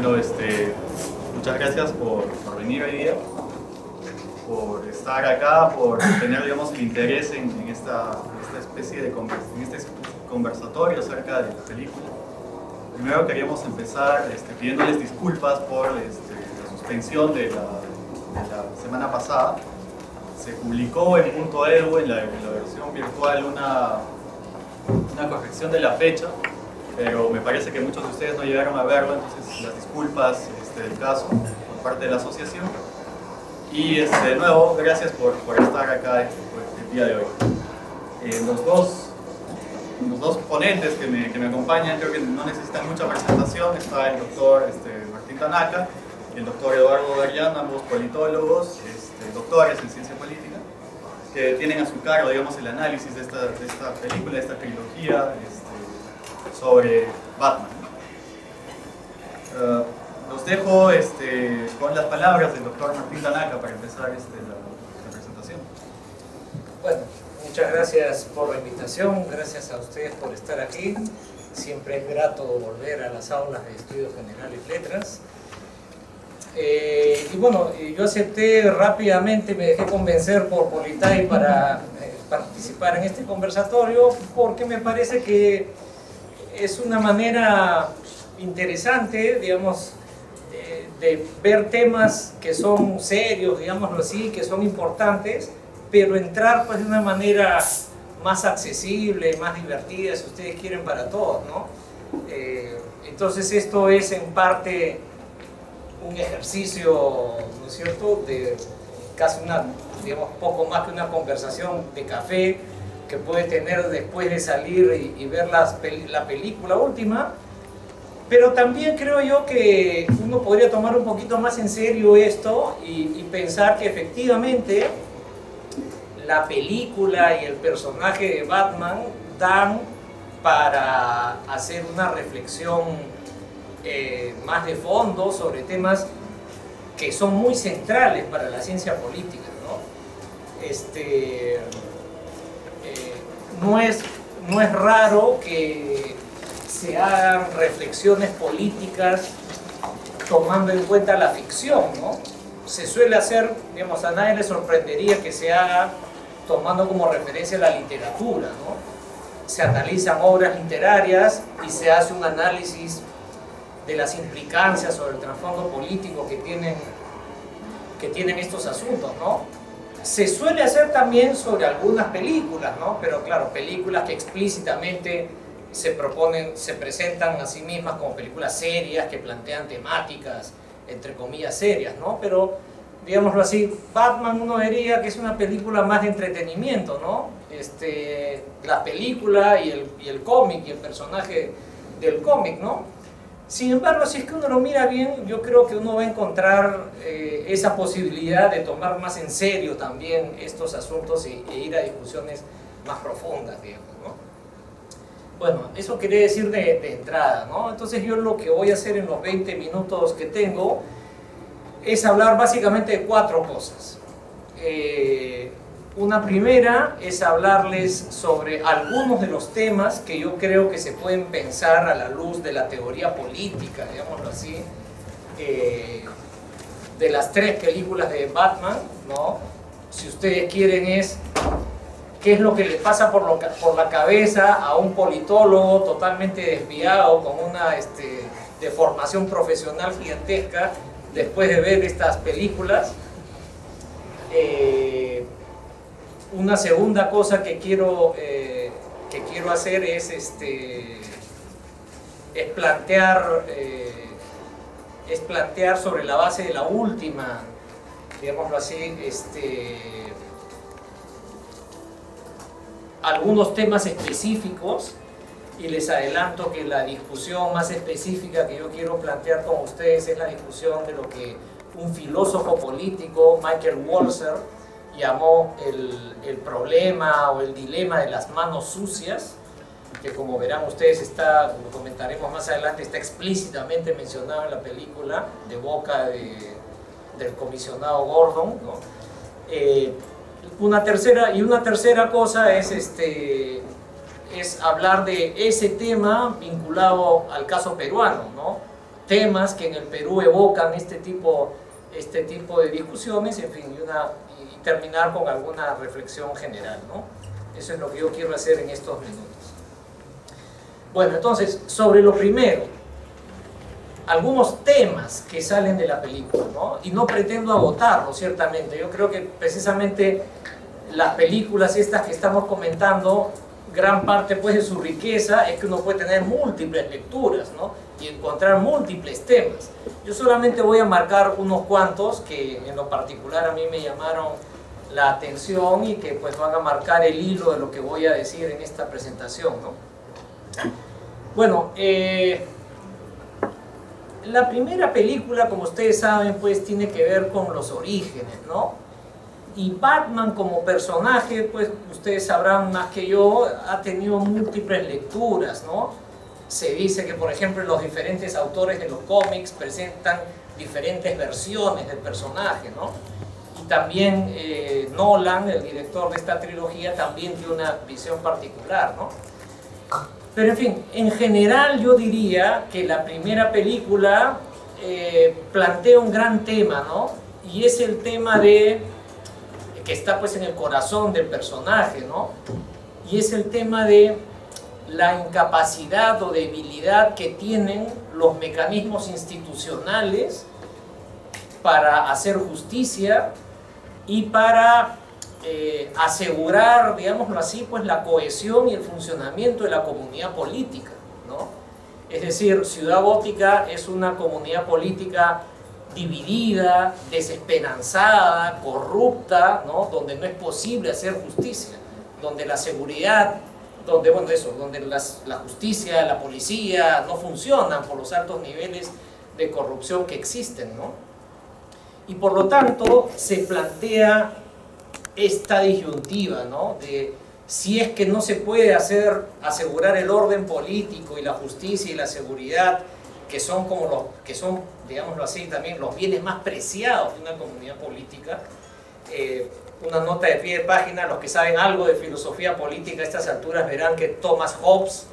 Bueno, muchas gracias por venir hoy día, por estar acá, por tener, digamos, el interés en esta especie de conversatorio acerca de la película. Primero queríamos empezar pidiéndoles disculpas por la suspensión de la semana pasada. Se publicó en .edu, en la versión virtual, una corrección de la fecha, pero me parece que muchos de ustedes no llegaron a verlo, entonces las disculpas del caso por parte de la asociación. Y de nuevo, gracias por estar acá el día de hoy. Los dos ponentes que me acompañan creo que no necesitan mucha presentación. Está el doctor Martín Tanaka y el doctor Eduardo Darllán, ambos politólogos, doctores en ciencia política, que tienen a su cargo, digamos, el análisis de esta película, de esta trilogía sobre Batman. Los dejo con las palabras del doctor Martín Tanaka para empezar la presentación. Bueno, muchas gracias por la invitación, gracias a ustedes por estar aquí. Siempre es grato volver a las aulas de Estudios Generales Letras. Y bueno, yo acepté rápidamente, me dejé convencer por Politay para participar en este conversatorio, porque me parece que es una manera interesante, digamos, de ver temas que son serios, digámoslo así, que son importantes, pero entrar pues de una manera más accesible, más divertida, si ustedes quieren, para todos, ¿no? Entonces esto es en parte un ejercicio, ¿no es cierto?, de casi digamos, poco más que una conversación de café que puede tener después de salir y ver la película última. Pero también creo yo que uno podría tomar un poquito más en serio esto y pensar que efectivamente la película y el personaje de Batman dan para hacer una reflexión más de fondo sobre temas que son muy centrales para la ciencia política, ¿no? No es raro que se hagan reflexiones políticas tomando en cuenta la ficción, ¿no? Se suele hacer, digamos, a nadie le sorprendería que se haga tomando como referencia la literatura, ¿no? Se analizan obras literarias y se hace un análisis de las implicancias sobre el trasfondo político que tienen estos asuntos, ¿no? Se suele hacer también sobre algunas películas, ¿no? Pero claro, películas que explícitamente se presentan a sí mismas como películas serias, que plantean temáticas, entre comillas, serias, ¿no? Pero, digámoslo así, Batman uno diría que es una película más de entretenimiento, ¿no? La película y el cómic y el personaje del cómic, ¿no? Sin embargo, si es que uno lo mira bien, yo creo que uno va a encontrar esa posibilidad de tomar más en serio también estos asuntos e ir a discusiones más profundas, digamos, ¿no? Bueno, eso quería decir de entrada, ¿no? Entonces yo lo que voy a hacer en los 20 minutos que tengo es hablar básicamente de 4 cosas. Una primera es hablarles sobre algunos de los temas que yo creo que se pueden pensar a la luz de la teoría política, digámoslo así, de las 3 películas de Batman, ¿no? Si ustedes quieren, es qué es lo que le pasa por la cabeza a un politólogo totalmente desviado, con una deformación profesional gigantesca después de ver estas películas. Una segunda cosa que quiero hacer es plantear sobre la base de la última, digámoslo así, algunos temas específicos, y les adelanto que la discusión más específica que yo quiero plantear con ustedes es la discusión de lo que un filósofo político, Michael Walzer, llamó el problema o el dilema de las manos sucias, que como verán ustedes, lo comentaremos más adelante, está explícitamente mencionado en la película de boca del comisionado Gordon, ¿no? Una tercera cosa es hablar de ese tema vinculado al caso peruano, ¿no? temas que en el Perú evocan este tipo de discusiones, en fin, y terminar con alguna reflexión general, ¿no? Eso es lo que yo quiero hacer en estos minutos. Bueno, entonces, sobre lo primero, algunos temas que salen de la película, ¿no? Y no pretendo agotarlo, ciertamente. Yo creo que precisamente las películas estas que estamos comentando, gran parte pues de su riqueza es que uno puede tener múltiples lecturas, ¿no? Y encontrar múltiples temas. Yo solamente voy a marcar unos cuantos que en lo particular a mí me llamaron la atención y que pues van a marcar el hilo de lo que voy a decir en esta presentación, ¿no? Bueno, la primera película, como ustedes saben, pues tiene que ver con los orígenes, ¿no? Y Batman como personaje, pues ustedes sabrán más que yo, ha tenido múltiples lecturas, ¿no? Se dice que, por ejemplo, los diferentes autores de los cómics presentan diferentes versiones del personaje, ¿no? Y también Nolan, el director de esta trilogía, también tiene una visión particular, ¿no? Pero en fin, en general yo diría que la primera película plantea un gran tema, ¿no? Y es el tema que está pues en el corazón del personaje, ¿no? Y es el tema de la incapacidad o debilidad que tienen los mecanismos institucionales para hacer justicia y para asegurar, digámoslo así, pues la cohesión y el funcionamiento de la comunidad política, ¿no? Es decir, Ciudad Gótica es una comunidad política dividida, desesperanzada, corrupta, ¿no? Donde no es posible hacer justicia, donde la seguridad, donde la justicia, la policía no funcionan por los altos niveles de corrupción que existen, ¿no? Y por lo tanto se plantea esta disyuntiva, ¿no? De si es que no se puede asegurar el orden político y la justicia y la seguridad, que son digámoslo así, también los bienes más preciados de una comunidad política. Una nota de pie de página, los que saben algo de filosofía política a estas alturas verán que Thomas Hobbes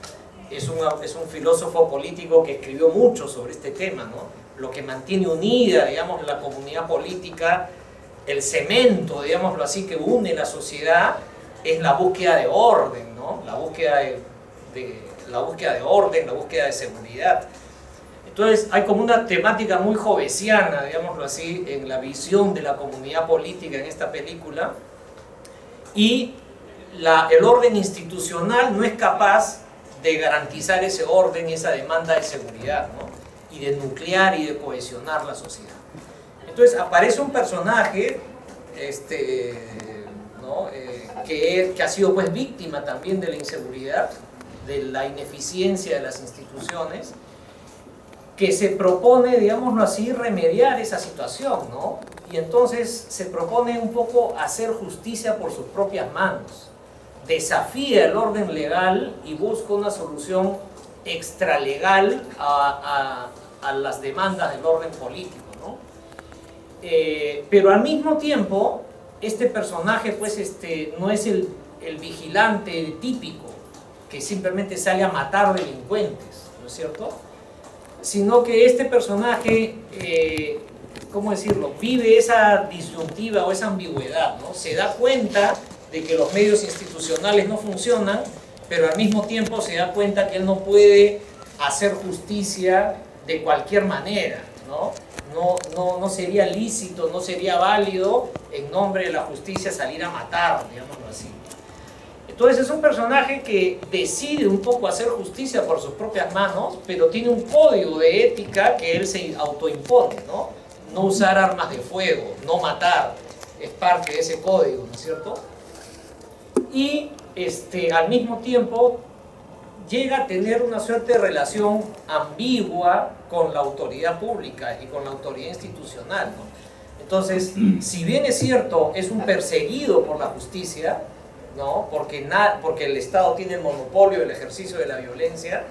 es un filósofo político que escribió mucho sobre este tema, ¿no? Lo que mantiene unida, digamos, la comunidad política, el cemento, digámoslo así, que une la sociedad, es la búsqueda de orden, ¿no? La búsqueda de orden, la búsqueda de seguridad. Entonces hay como una temática muy hobbesiana, digámoslo así, en la visión de la comunidad política en esta película, y el orden institucional no es capaz de garantizar ese orden y esa demanda de seguridad, ¿no? Y de nuclear y de cohesionar la sociedad. Entonces aparece un personaje ¿no? que ha sido pues víctima también de la inseguridad, de la ineficiencia de las instituciones, que se propone, digámoslo así, remediar esa situación, ¿no? Y entonces se propone un poco hacer justicia por sus propias manos, desafía el orden legal y busca una solución extralegal a las demandas del orden político, ¿no? Pero al mismo tiempo, este personaje pues no es el vigilante típico que simplemente sale a matar delincuentes, ¿no es cierto? Sino que este personaje, ¿cómo decirlo?, vive esa disyuntiva o esa ambigüedad, ¿no? Se da cuenta de que los medios institucionales no funcionan, pero al mismo tiempo se da cuenta que él no puede hacer justicia de cualquier manera, ¿no? No sería lícito, no sería válido en nombre de la justicia salir a matar, digámoslo así. Entonces es un personaje que decide un poco hacer justicia por sus propias manos, pero tiene un código de ética que él se autoimpone, ¿no? No usar armas de fuego, no matar, es parte de ese código, ¿no es cierto? Y al mismo tiempo llega a tener una suerte de relación ambigua con la autoridad pública y con la autoridad institucional, ¿no? Entonces, si bien es cierto, es un perseguido por la justicia, ¿no? Porque el Estado tiene el monopolio del ejercicio de la violencia,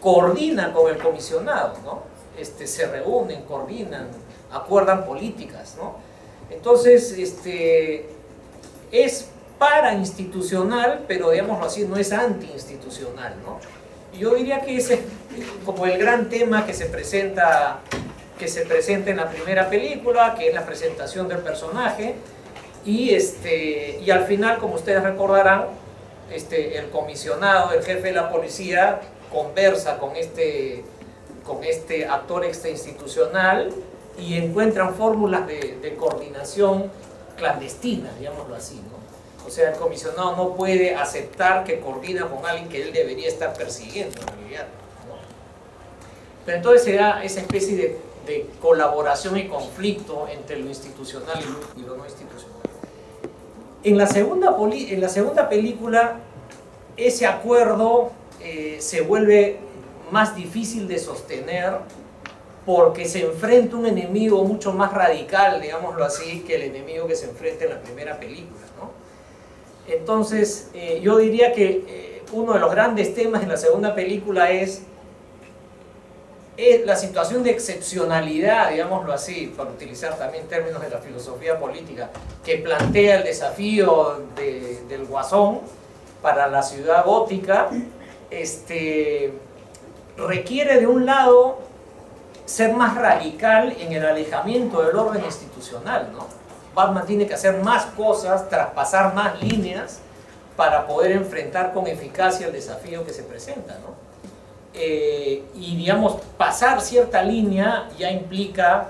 coordina con el comisionado, ¿no? Se reúnen, coordinan, acuerdan políticas, ¿no? Entonces, es parainstitucional, pero digámoslo así, no es antiinstitucional, ¿no? Y yo diría que esa es como el gran tema que se presenta en la primera película, que es la presentación del personaje, y al final, como ustedes recordarán, el comisionado, el jefe de la policía, conversa con este actor extrainstitucional y encuentran fórmulas de coordinación clandestina, digámoslo así, ¿no? O sea, el comisionado no puede aceptar que coordina con alguien que él debería estar persiguiendo, en realidad, ¿no? Pero entonces se da esa especie de colaboración y conflicto entre lo institucional y lo no institucional. En la segunda película, ese acuerdo se vuelve más difícil de sostener porque se enfrenta un enemigo mucho más radical, digámoslo así, que el enemigo que se enfrenta en la primera película, ¿no? Entonces, yo diría que uno de los grandes temas en la segunda película es la situación de excepcionalidad, digámoslo así, para utilizar también términos de la filosofía política, que plantea el desafío del Guasón para la ciudad gótica. Requiere de un lado ser más radical en el alejamiento del orden institucional, ¿no? Batman tiene que hacer más cosas, traspasar más líneas para poder enfrentar con eficacia el desafío que se presenta, ¿no? Y digamos, pasar cierta línea ya implica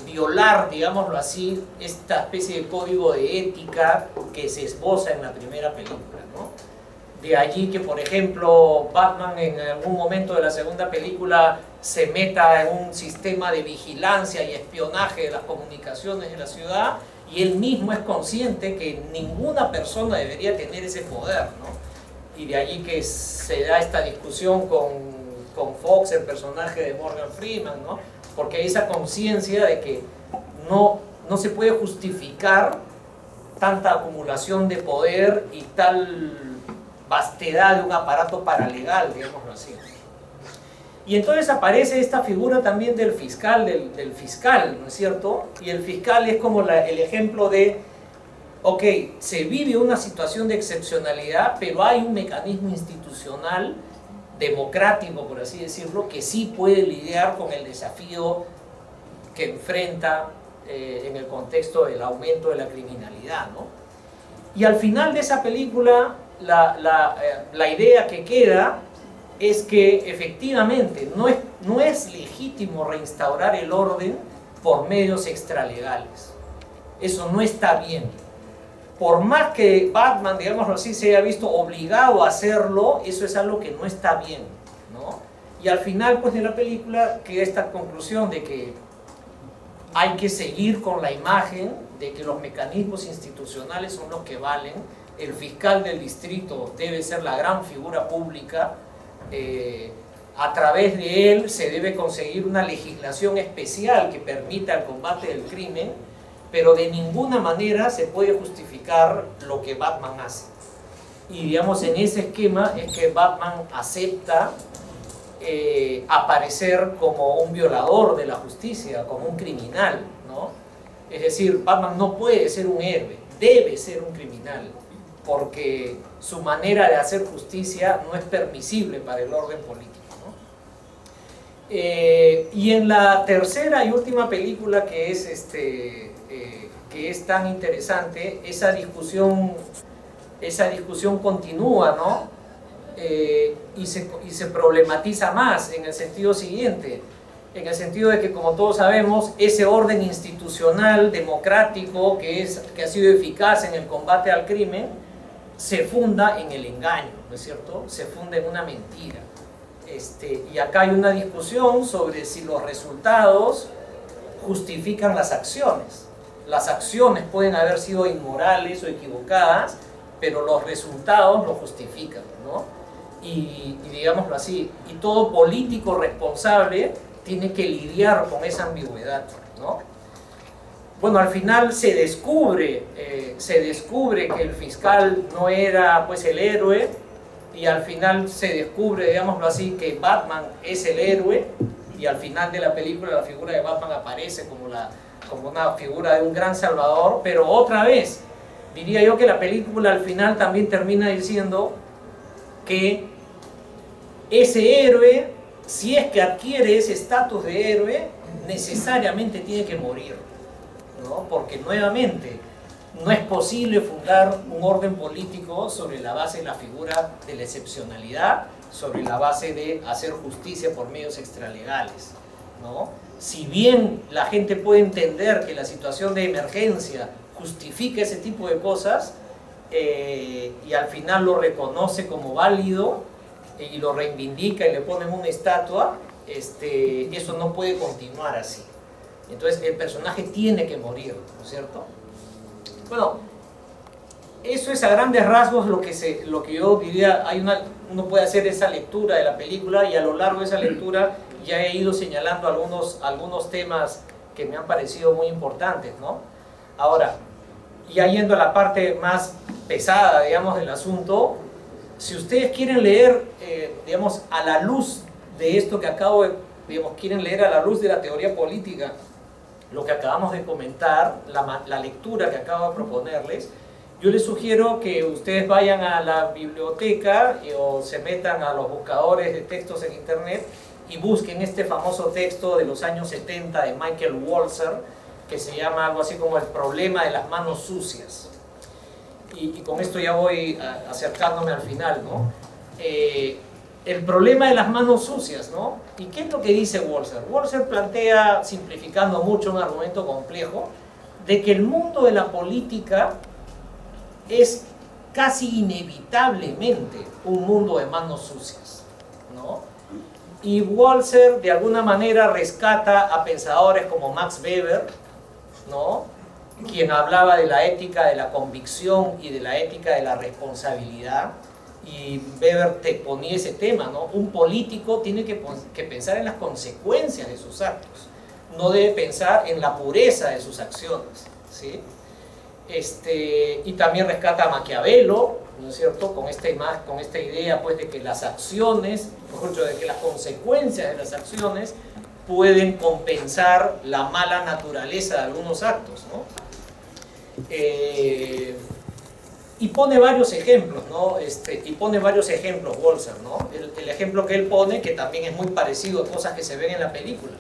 violar, digámoslo así, esta especie de código de ética que se esboza en la primera película, ¿no? De allí que, por ejemplo, Batman en algún momento de la segunda película se meta en un sistema de vigilancia y espionaje de las comunicaciones de la ciudad, y él mismo es consciente que ninguna persona debería tener ese poder, ¿no? Y de allí que se da esta discusión con Fox, el personaje de Morgan Freeman, ¿no? Porque hay esa conciencia de que no se puede justificar tanta acumulación de poder y tal vastedad de un aparato paralegal, digámoslo así. Y entonces aparece esta figura también del fiscal, ¿no es cierto? Y el fiscal es como el ejemplo de, ok, se vive una situación de excepcionalidad, pero hay un mecanismo institucional, democrático, por así decirlo, que sí puede lidiar con el desafío que enfrenta en el contexto del aumento de la criminalidad, ¿no? Y al final de esa película, la idea que queda es que efectivamente no es legítimo reinstaurar el orden por medios extralegales. Eso no está bien. Por más que Batman, digámoslo así, se haya visto obligado a hacerlo, eso es algo que no está bien, ¿no? Y al final, pues, de la película queda esta conclusión de que hay que seguir con la imagen de que los mecanismos institucionales son los que valen. El fiscal del distrito debe ser la gran figura pública. A través de él se debe conseguir una legislación especial que permita el combate del crimen, pero de ninguna manera se puede justificar lo que Batman hace. Y digamos, en ese esquema es que Batman acepta aparecer como un violador de la justicia, como un criminal, ¿no? Es decir, Batman no puede ser un héroe, debe ser un criminal, porque su manera de hacer justicia no es permisible para el orden político, ¿no? Y en la tercera y última película, que es tan interesante, esa discusión continúa, ¿no? Y se problematiza más en el sentido siguiente, en el sentido de que, como todos sabemos, ese orden institucional democrático que ha sido eficaz en el combate al crimen se funda en el engaño, ¿no es cierto? Se funda en una mentira. Y acá hay una discusión sobre si los resultados justifican las acciones. Las acciones pueden haber sido inmorales o equivocadas, pero los resultados lo justifican, ¿no? Y digámoslo así, y todo político responsable tiene que lidiar con esa ambigüedad, ¿no? Bueno, al final se descubre que el fiscal no era, pues, el héroe, y al final se descubre, digámoslo así, que Batman es el héroe, y al final de la película la figura de Batman aparece como una figura de un gran salvador. Pero otra vez, diría yo que la película al final también termina diciendo que ese héroe, si es que adquiere ese estatus de héroe, necesariamente tiene que morir, ¿no? Porque nuevamente no es posible fundar un orden político sobre la base de la figura de la excepcionalidad, sobre la base de hacer justicia por medios extralegales, ¿no? Si bien la gente puede entender que la situación de emergencia justifica ese tipo de cosas, y al final lo reconoce como válido y lo reivindica y le ponen una estatua, eso no puede continuar así. Entonces el personaje tiene que morir, ¿no es cierto? Bueno, eso es a grandes rasgos lo que yo diría. Uno puede hacer esa lectura de la película, y a lo largo de esa lectura ya he ido señalando algunos temas que me han parecido muy importantes, ¿no? Ahora, ya yendo a la parte más pesada, digamos, del asunto, si ustedes quieren leer, digamos, a la luz de esto que acabo de, digamos, quieren leer a la luz de la teoría política, lo que acabamos de comentar, la lectura que acabo de proponerles, yo les sugiero que ustedes vayan a la biblioteca o se metan a los buscadores de textos en internet y busquen este famoso texto de los años 70 de Michael Walzer, que se llama algo así como El problema de las manos sucias. Y con esto ya voy acercándome al final, ¿no? El problema de las manos sucias, ¿no? ¿Y qué es lo que dice Walzer? Walzer plantea, simplificando mucho, un argumento complejo, de que el mundo de la política es casi inevitablemente un mundo de manos sucias, ¿no? Y Walzer de alguna manera rescata a pensadores como Max Weber, ¿no? Quien hablaba de la ética de la convicción y de la ética de la responsabilidad, y Weber te ponía ese tema, ¿no? Un político tiene que pensar en las consecuencias de sus actos, no debe pensar en la pureza de sus acciones, ¿sí? Y también rescata a Maquiavelo, ¿no es cierto?, con esta idea, pues, de que las acciones, mejor dicho, de que las consecuencias de las acciones pueden compensar la mala naturaleza de algunos actos, ¿no? Y pone varios ejemplos, ¿no? Walzer, ¿no? El ejemplo que él pone, que también es muy parecido a cosas que se ven en la película.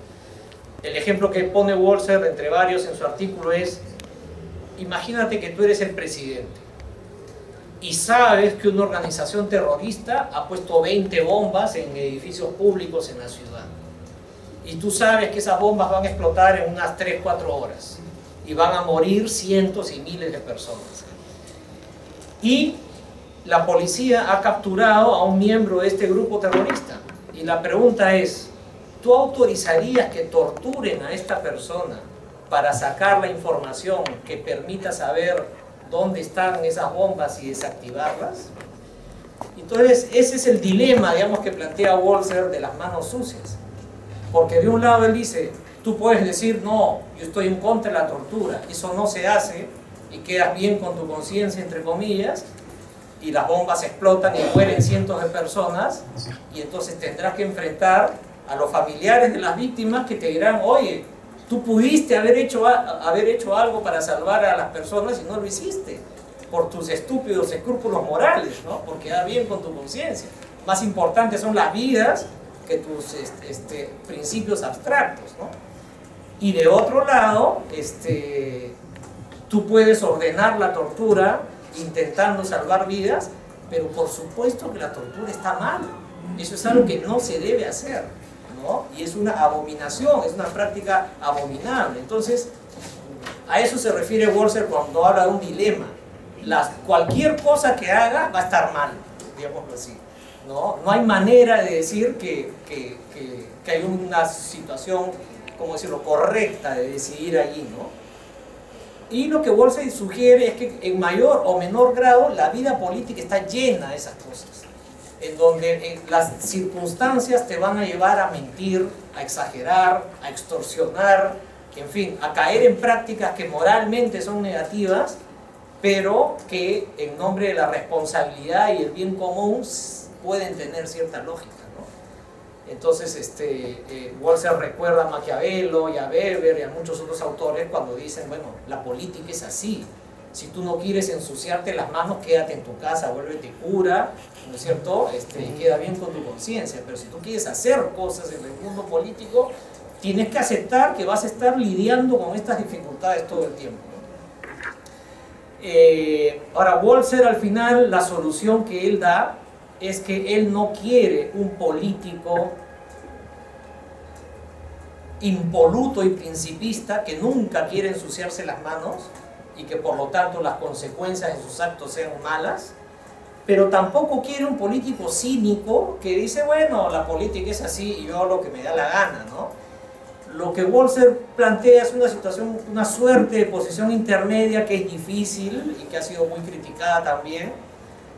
El ejemplo que pone Walzer, entre varios en su artículo, es: imagínate que tú eres el presidente y sabes que una organización terrorista ha puesto 20 bombas en edificios públicos en la ciudad. Y tú sabes que esas bombas van a explotar en unas 3-4 horas y van a morir cientos y miles de personas. Y la policía ha capturado a un miembro de este grupo terrorista. Y la pregunta es: ¿tú autorizarías que torturen a esta persona para sacar la información que permita saber dónde están esas bombas y desactivarlas? Entonces, ese es el dilema, digamos, que plantea Walzer de las manos sucias. Porque de un lado él dice, tú puedes decir, no, yo estoy en contra de la tortura, eso no se hace, y quedas bien con tu conciencia, entre comillas, y las bombas explotan y mueren cientos de personas, y entonces tendrás que enfrentar a los familiares de las víctimas que te dirán, oye, tú pudiste haber hecho algo para salvar a las personas y no lo hiciste, por tus estúpidos escrúpulos morales, ¿no? Porque da bien con tu conciencia. Más importantes son las vidas que tus principios abstractos, ¿no? Y de otro lado, tú puedes ordenar la tortura intentando salvar vidas, pero por supuesto que la tortura está mal. Eso es algo que no se debe hacer, ¿no? Y es una abominación, es una práctica abominable. Entonces, a eso se refiere Walzer cuando habla de un dilema. Cualquier cosa que haga va a estar mal, digámoslo así, ¿no? No hay manera de decir que hay una situación, ¿cómo decirlo?, correcta de decidir allí, ¿no? Y lo que Walzer sugiere es que en mayor o menor grado la vida política está llena de esas cosas, en donde las circunstancias te van a llevar a mentir, a exagerar, a extorsionar, en fin, a caer en prácticas que moralmente son negativas, pero que en nombre de la responsabilidad y el bien común pueden tener cierta lógica, ¿no? Entonces, Walzer recuerda a Maquiavelo y a Weber y a muchos otros autores cuando dicen, bueno, la política es así, Si tú no quieres ensuciarte las manos, quédate en tu casa, vuélvete cura, ¿no es cierto? Y queda bien con tu conciencia. Pero si tú quieres hacer cosas en el mundo político, tienes que aceptar que vas a estar lidiando con estas dificultades todo el tiempo. Ahora, Walzer, al final, la solución que él da es que él no quiere un político impoluto y principista que nunca quiere ensuciarse las manos y que por lo tanto las consecuencias de sus actos sean malas, pero tampoco quiere un político cínico que dice, bueno, la política es así y yo hago lo que me da la gana, ¿no? Lo que Walzer plantea es una situación, una suerte de posición intermedia que es difícil y que ha sido muy criticada también,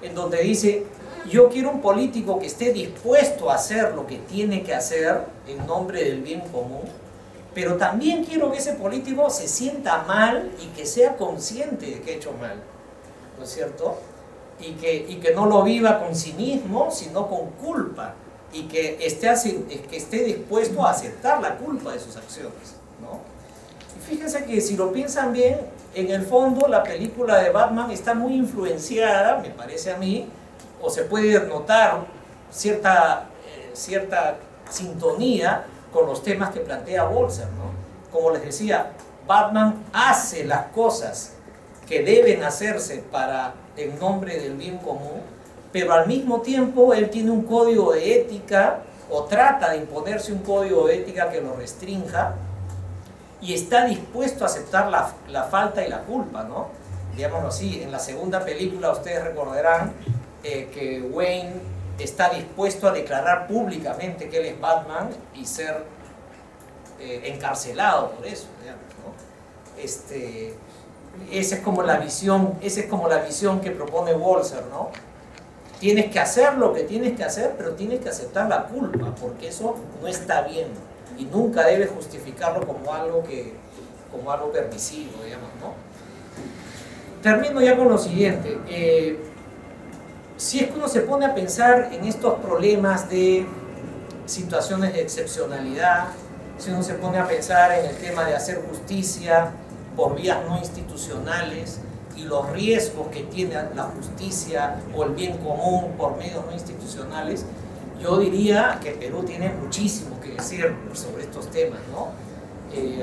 en donde dice, yo quiero un político que esté dispuesto a hacer lo que tiene que hacer en nombre del bien común, pero también quiero que ese político se sienta mal y que sea consciente de que ha hecho mal, ¿no es cierto? Y que no lo viva con cinismo, sino con culpa, y que esté dispuesto a aceptar la culpa de sus acciones, ¿no? Y fíjense que si lo piensan bien, en el fondo la película de Batman está muy influenciada, me parece a mí, o se puede notar cierta sintonía con los temas que plantea Walzer, ¿no? Como les decía, Batman hace las cosas que deben hacerse en nombre del bien común, pero al mismo tiempo él tiene un código de ética, o trata de imponerse un código de ética que lo restrinja, y está dispuesto a aceptar la falta y la culpa, ¿no? Digámoslo así, en la segunda película ustedes recordarán que Wayne está dispuesto a declarar públicamente que él es Batman y ser encarcelado por eso, digamos, ¿no? Esa es como la visión que propone Walzer, ¿no? Tienes que hacer lo que tienes que hacer, pero tienes que aceptar la culpa, porque eso no está bien y nunca debes justificarlo como algo permisivo, digamos, ¿no? Termino ya con lo siguiente. Si es que uno se pone a pensar en estos problemas de situaciones de excepcionalidad, si uno se pone a pensar en el tema de hacer justicia por vías no institucionales y los riesgos que tiene la justicia o el bien común por medios no institucionales, yo diría que Perú tiene muchísimo que decir sobre estos temas, ¿no?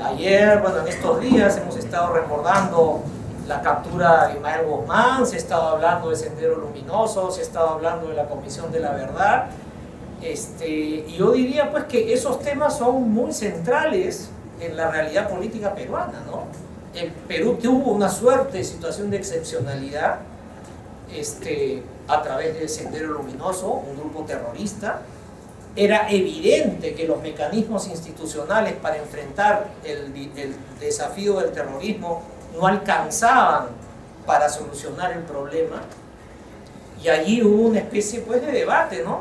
Ayer, bueno, en estos días hemos estado recordando la captura de Ismael Guzmán, se ha estado hablando de Sendero Luminoso, se ha estado hablando de la Comisión de la Verdad, y yo diría pues que esos temas son muy centrales en la realidad política peruana, ¿no? El Perú tuvo una suerte de situación de excepcionalidad a través del Sendero Luminoso, un grupo terrorista. Era evidente que los mecanismos institucionales para enfrentar el desafío del terrorismo no alcanzaban para solucionar el problema, y allí hubo una especie pues de debate, ¿no?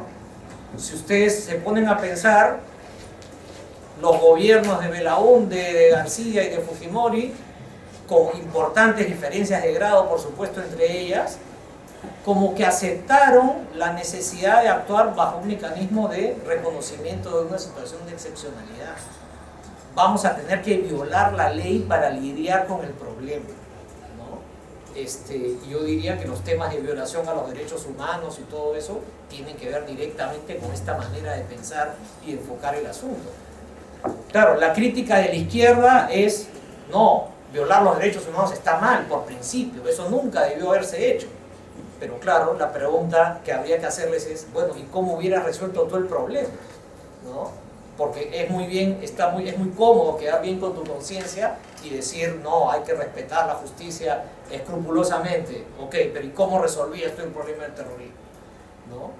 Si ustedes se ponen a pensar, los gobiernos de Belaúnde, de García y de Fujimori, con importantes diferencias de grado por supuesto entre ellas, como que aceptaron la necesidad de actuar bajo un mecanismo de reconocimiento de una situación de excepcionalidad. Vamos a tener que violar la ley para lidiar con el problema, ¿no? Yo diría que los temas de violación a los derechos humanos y todo eso tienen que ver directamente con esta manera de pensar y de enfocar el asunto. Claro, la crítica de la izquierda es, no, violar los derechos humanos está mal por principio, eso nunca debió haberse hecho. Pero claro, la pregunta que habría que hacerles es, bueno, ¿y cómo hubieras resuelto tú el problema? ¿No? Porque es muy cómodo quedar bien con tu conciencia y decir, no, hay que respetar la justicia escrupulosamente. Ok, pero ¿y cómo resolvías tú el problema del terrorismo? ¿No?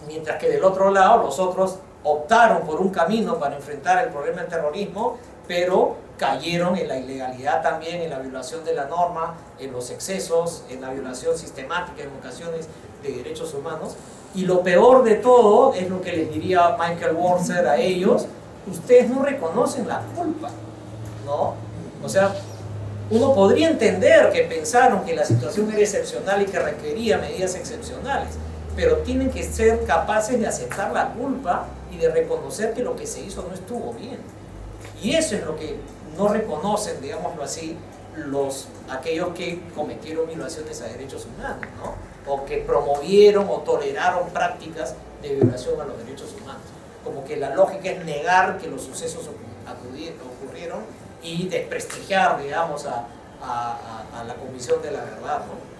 Mientras que del otro lado, los otros optaron por un camino para enfrentar el problema del terrorismo, pero cayeron en la ilegalidad también, en la violación de la norma, en los excesos, en la violación sistemática en ocasiones de derechos humanos. Y lo peor de todo es lo que les diría Michael Walzer a ellos: ustedes no reconocen la culpa, ¿no? O sea, uno podría entender que pensaron que la situación era excepcional y que requería medidas excepcionales, pero tienen que ser capaces de aceptar la culpa y de reconocer que lo que se hizo no estuvo bien. Y eso es lo que no reconocen, digámoslo así, aquellos que cometieron violaciones a derechos humanos, ¿no? O que promovieron o toleraron prácticas de violación a los derechos humanos. Como que la lógica es negar que los sucesos ocurrieron y desprestigiar, digamos, a la Comisión de la Verdad, ¿no?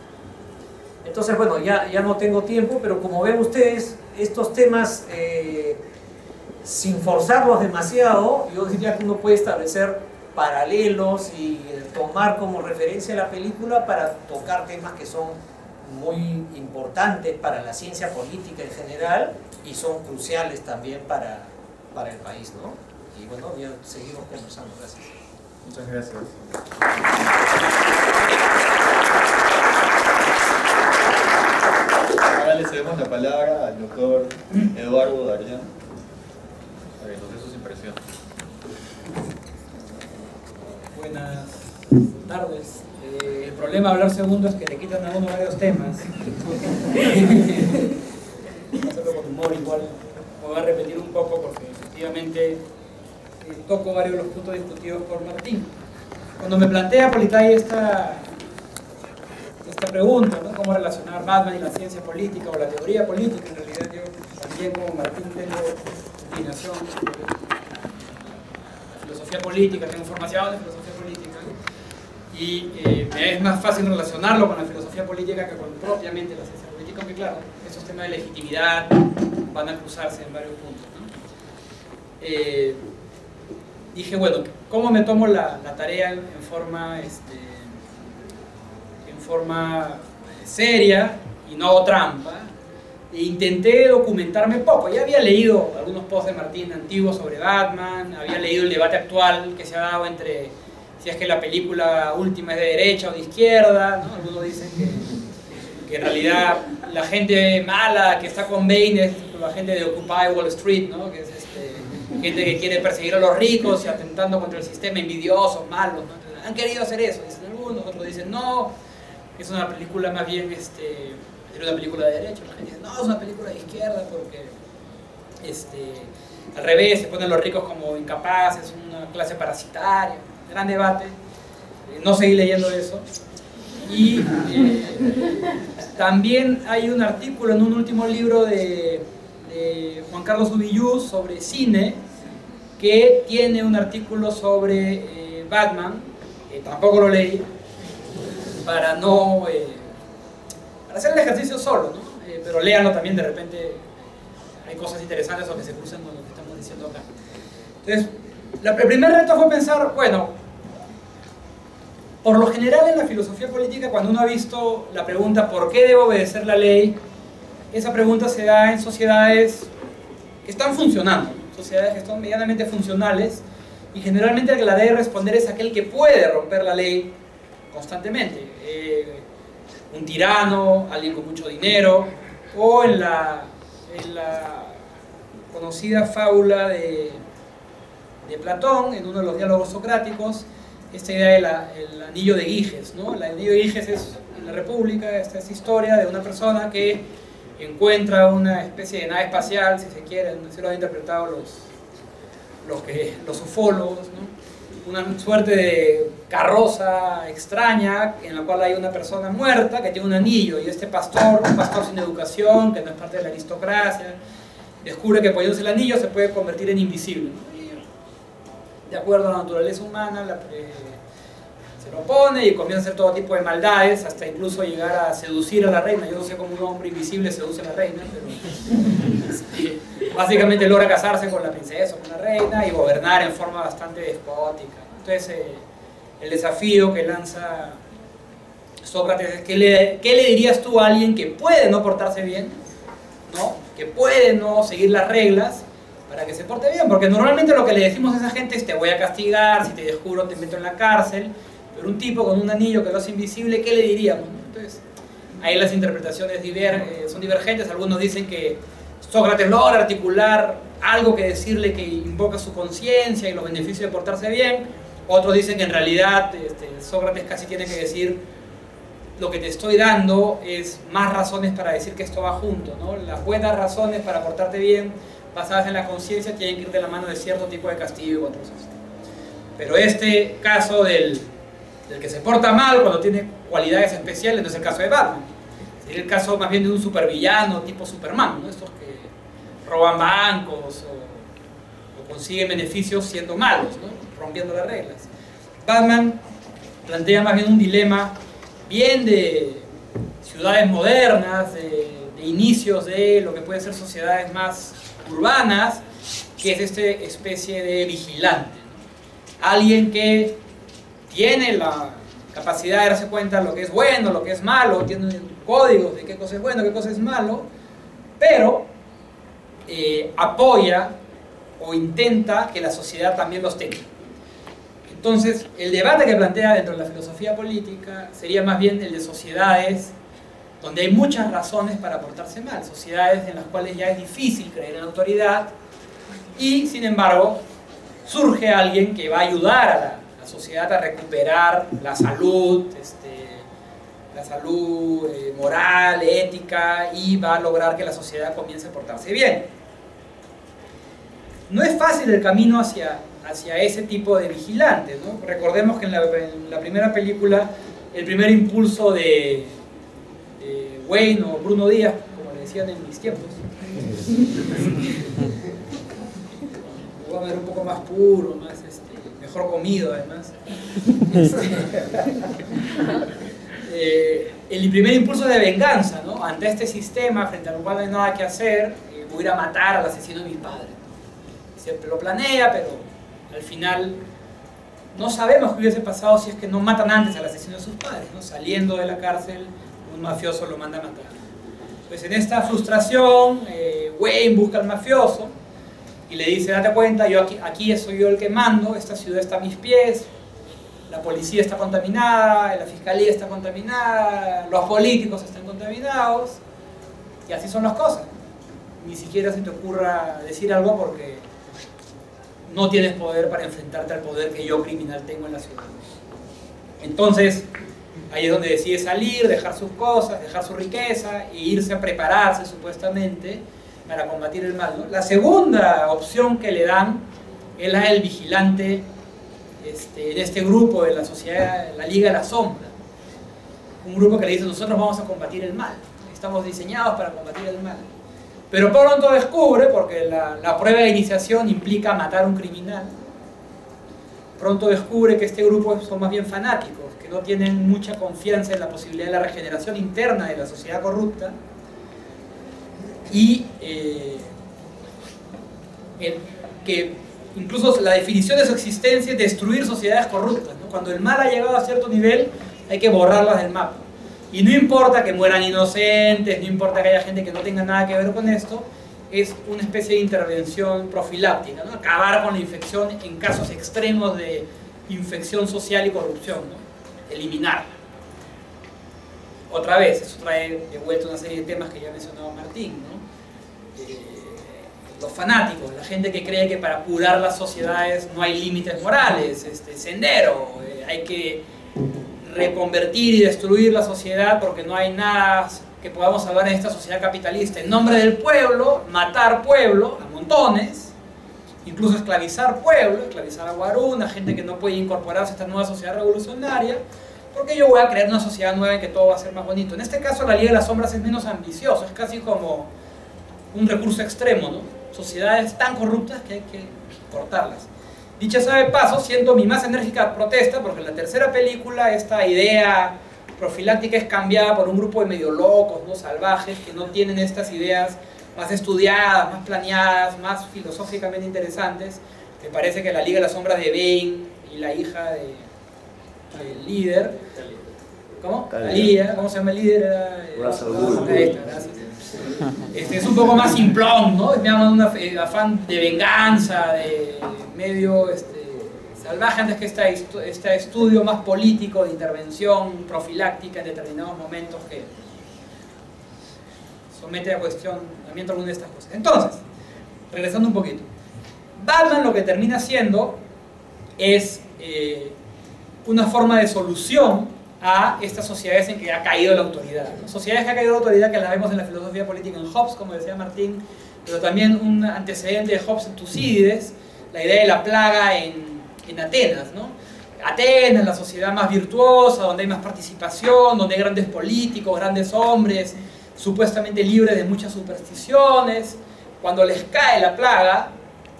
Entonces, bueno, ya no tengo tiempo, pero como ven ustedes, estos temas, sin forzarlos demasiado, yo diría que uno puede establecer paralelos y tomar como referencia la película para tocar temas que son muy importantes para la ciencia política en general y son cruciales también para el país, ¿no? Y bueno, ya seguimos conversando. Gracias. Muchas gracias. Ahora le cedemos la palabra al doctor Eduardo Darllán para que nos dé sus impresiones. Buenas tardes. El problema de hablar segundo es que le quitan a uno varios temas. Hacerlo con humor igual. Me voy a repetir un poco porque efectivamente toco varios de los puntos discutidos por Martín. Cuando me plantea Politaí esta pregunta, ¿no? Cómo relacionar Batman y la ciencia política o la teoría política, en realidad yo también como Martín tengo inclinación por la filosofía política, tengo formación de filosofía política y me es más fácil relacionarlo con la filosofía política que con propiamente la ciencia política, aunque claro, esos temas de legitimidad van a cruzarse en varios puntos, ¿no? Dije, bueno, ¿cómo me tomo la tarea en forma seria y no hago trampa? E intenté documentarme poco. Ya había leído algunos posts de Martín antiguos sobre Batman, había leído el debate actual que se ha dado entre si es que la película última es de derecha o de izquierda, ¿no? Algunos dicen que en realidad la gente mala que está con Bane es la gente de Occupy Wall Street, ¿no? Que es gente que quiere perseguir a los ricos y atentando contra el sistema, envidiosos, malos, ¿no? Han querido hacer eso, dicen algunos, otros dicen no, es una película más bien, es una película de derecha, la gente dice no, es una película de izquierda porque al revés, se ponen los ricos como incapaces, una clase parasitaria, gran debate, no seguí leyendo eso. Y también hay un artículo en un último libro de Juan Carlos Ubillús sobre cine, que tiene un artículo sobre Batman, tampoco lo leí, para hacer el ejercicio solo, ¿no? Pero léanlo también, de repente hay cosas interesantes o que se cruzan con lo que estamos diciendo acá. Entonces, el primer reto fue pensar, bueno, por lo general en la filosofía política, cuando uno ha visto la pregunta ¿por qué debo obedecer la ley?, esa pregunta se da en sociedades que están funcionando, sociedades que están medianamente funcionales, y generalmente el que la debe responder es aquel que puede romper la ley constantemente. Un tirano, alguien con mucho dinero, o en la conocida fábula de Platón, en uno de los diálogos socráticos, esta idea del anillo de Giges, ¿no? El anillo de Giges es en la República, esta es historia de una persona que encuentra una especie de nave espacial, si se quiere, así lo han interpretado los ufólogos, ¿no? Una suerte de carroza extraña en la cual hay una persona muerta que tiene un anillo, y este pastor, un pastor sin educación, que no es parte de la aristocracia, descubre que poniéndose el anillo se puede convertir en invisible, ¿no? Y, de acuerdo a la naturaleza humana, se lo pone y comienza a hacer todo tipo de maldades, hasta incluso llegar a seducir a la reina. Yo no sé cómo un hombre invisible seduce a la reina, pero básicamente logra casarse con la princesa o con la reina y gobernar en forma bastante despótica. Entonces, el desafío que lanza Sócrates es ¿qué le dirías tú a alguien que puede no portarse bien, ¿no? Que puede no seguir las reglas, para que se porte bien? Porque normalmente lo que le decimos a esa gente es te voy a castigar, si te descubro te meto en la cárcel. Pero un tipo con un anillo que lo hace invisible, ¿qué le diríamos? Entonces, ahí las interpretaciones son divergentes. Algunos dicen que Sócrates logra articular algo que decirle que invoca su conciencia y los beneficios de portarse bien. Otros dicen que en realidad Sócrates casi tiene que decir lo que te estoy dando es más razones para decir que esto va junto, ¿no? Las buenas razones para portarte bien, basadas en la conciencia, tienen que ir de la mano de cierto tipo de castigo y otros. Pero este caso del del que se porta mal cuando tiene cualidades especiales, no es el caso de Batman. Sería el caso más bien de un supervillano tipo Superman, ¿no? Estos que roban bancos o consiguen beneficios siendo malos, ¿no? Rompiendo las reglas. Batman plantea más bien un dilema bien de ciudades modernas, de inicios de lo que pueden ser sociedades más urbanas, que es esta especie de vigilante, ¿no? Alguien que tiene la capacidad de darse cuenta de lo que es bueno, lo que es malo, tiene códigos de qué cosa es bueno, qué cosa es malo, pero apoya o intenta que la sociedad también los tenga. Entonces, el debate que plantea dentro de la filosofía política sería más bien el de sociedades donde hay muchas razones para portarse mal, sociedades en las cuales ya es difícil creer en la autoridad y, sin embargo, surge alguien que va a ayudar a la sociedad a recuperar la salud moral, ética, y va a lograr que la sociedad comience a portarse bien. No es fácil el camino hacia ese tipo de vigilantes, ¿no? Recordemos que en la primera película, el primer impulso de Wayne o Bruno Díaz, como le decían en mis tiempos, va a ver un poco más puro, más mejor comido además. El primer impulso de venganza, ¿no? Ante este sistema, frente al cual no hay nada que hacer, voy a ir a matar al asesino de mi padre. Siempre lo planea, pero al final no sabemos qué hubiese pasado si es que no matan antes al asesino de sus padres, ¿no? Saliendo de la cárcel, un mafioso lo manda a matar. Pues en esta frustración, Wayne busca al mafioso y le dice: date cuenta, aquí soy yo el que mando, esta ciudad está a mis pies, la policía está contaminada, la fiscalía está contaminada, los políticos están contaminados, y así son las cosas. Ni siquiera se te ocurra decir algo porque no tienes poder para enfrentarte al poder que yo, criminal, tengo en la ciudad. Entonces, ahí es donde decide salir, dejar sus cosas, dejar su riqueza e irse a prepararse supuestamente para combatir el mal, ¿no? La segunda opción que le dan es la del vigilante en este grupo de la sociedad, la Liga de la Sombra. Un grupo que le dice: nosotros vamos a combatir el mal, estamos diseñados para combatir el mal. Pero pronto descubre, porque la prueba de iniciación implica matar a un criminal, pronto descubre que este grupo son más bien fanáticos, que no tienen mucha confianza en la posibilidad de la regeneración interna de la sociedad corrupta, y que incluso la definición de su existencia es destruir sociedades corruptas, ¿no? Cuando el mal ha llegado a cierto nivel, hay que borrarlas del mapa. Y no importa que mueran inocentes, no importa que haya gente que no tenga nada que ver con esto, es una especie de intervención profiláctica, ¿no? Acabar con la infección en casos extremos de infección social y corrupción, ¿no? Eliminarla. Otra vez, eso trae de vuelta una serie de temas que ya mencionaba Martín, ¿no? Los fanáticos, la gente que cree que para curar las sociedades no hay límites morales, Sendero, hay que reconvertir y destruir la sociedad porque no hay nada que podamos salvar en esta sociedad capitalista. En nombre del pueblo, matar pueblo a montones, incluso esclavizar pueblo, esclavizar a Guaruna, gente que no puede incorporarse a esta nueva sociedad revolucionaria, porque yo voy a crear una sociedad nueva en que todo va a ser más bonito. En este caso, la Liga de las Sombras es menos ambicioso, es casi como un recurso extremo, ¿no? Sociedades tan corruptas que hay que cortarlas. Dicha sea de paso, siento mi más enérgica protesta porque en la tercera película esta idea profiláctica es cambiada por un grupo de medio locos, ¿no? Salvajes, que no tienen estas ideas más estudiadas, más planeadas, más filosóficamente interesantes. Me parece que la Liga de las Sombras de Bane y la hija del líder, ¿cómo? Talia, ¿cómo se llama el líder? Gracias. Es un poco más simplón, ¿no? Me llaman un afán de venganza, de medio salvaje, antes que este estudio más político de intervención profiláctica en determinados momentos que somete a cuestionamiento alguna de estas cosas. Entonces, regresando un poquito, Batman lo que termina siendo es una forma de solución a estas sociedades en que ha caído la autoridad, ¿no? Sociedades que ha caído la autoridad, que las vemos en la filosofía política en Hobbes, como decía Martín, pero también un antecedente de Hobbes en Tucídides, la idea de la plaga en Atenas, ¿no? Atenas, la sociedad más virtuosa, donde hay más participación, donde hay grandes políticos, grandes hombres, supuestamente libres de muchas supersticiones. Cuando les cae la plaga,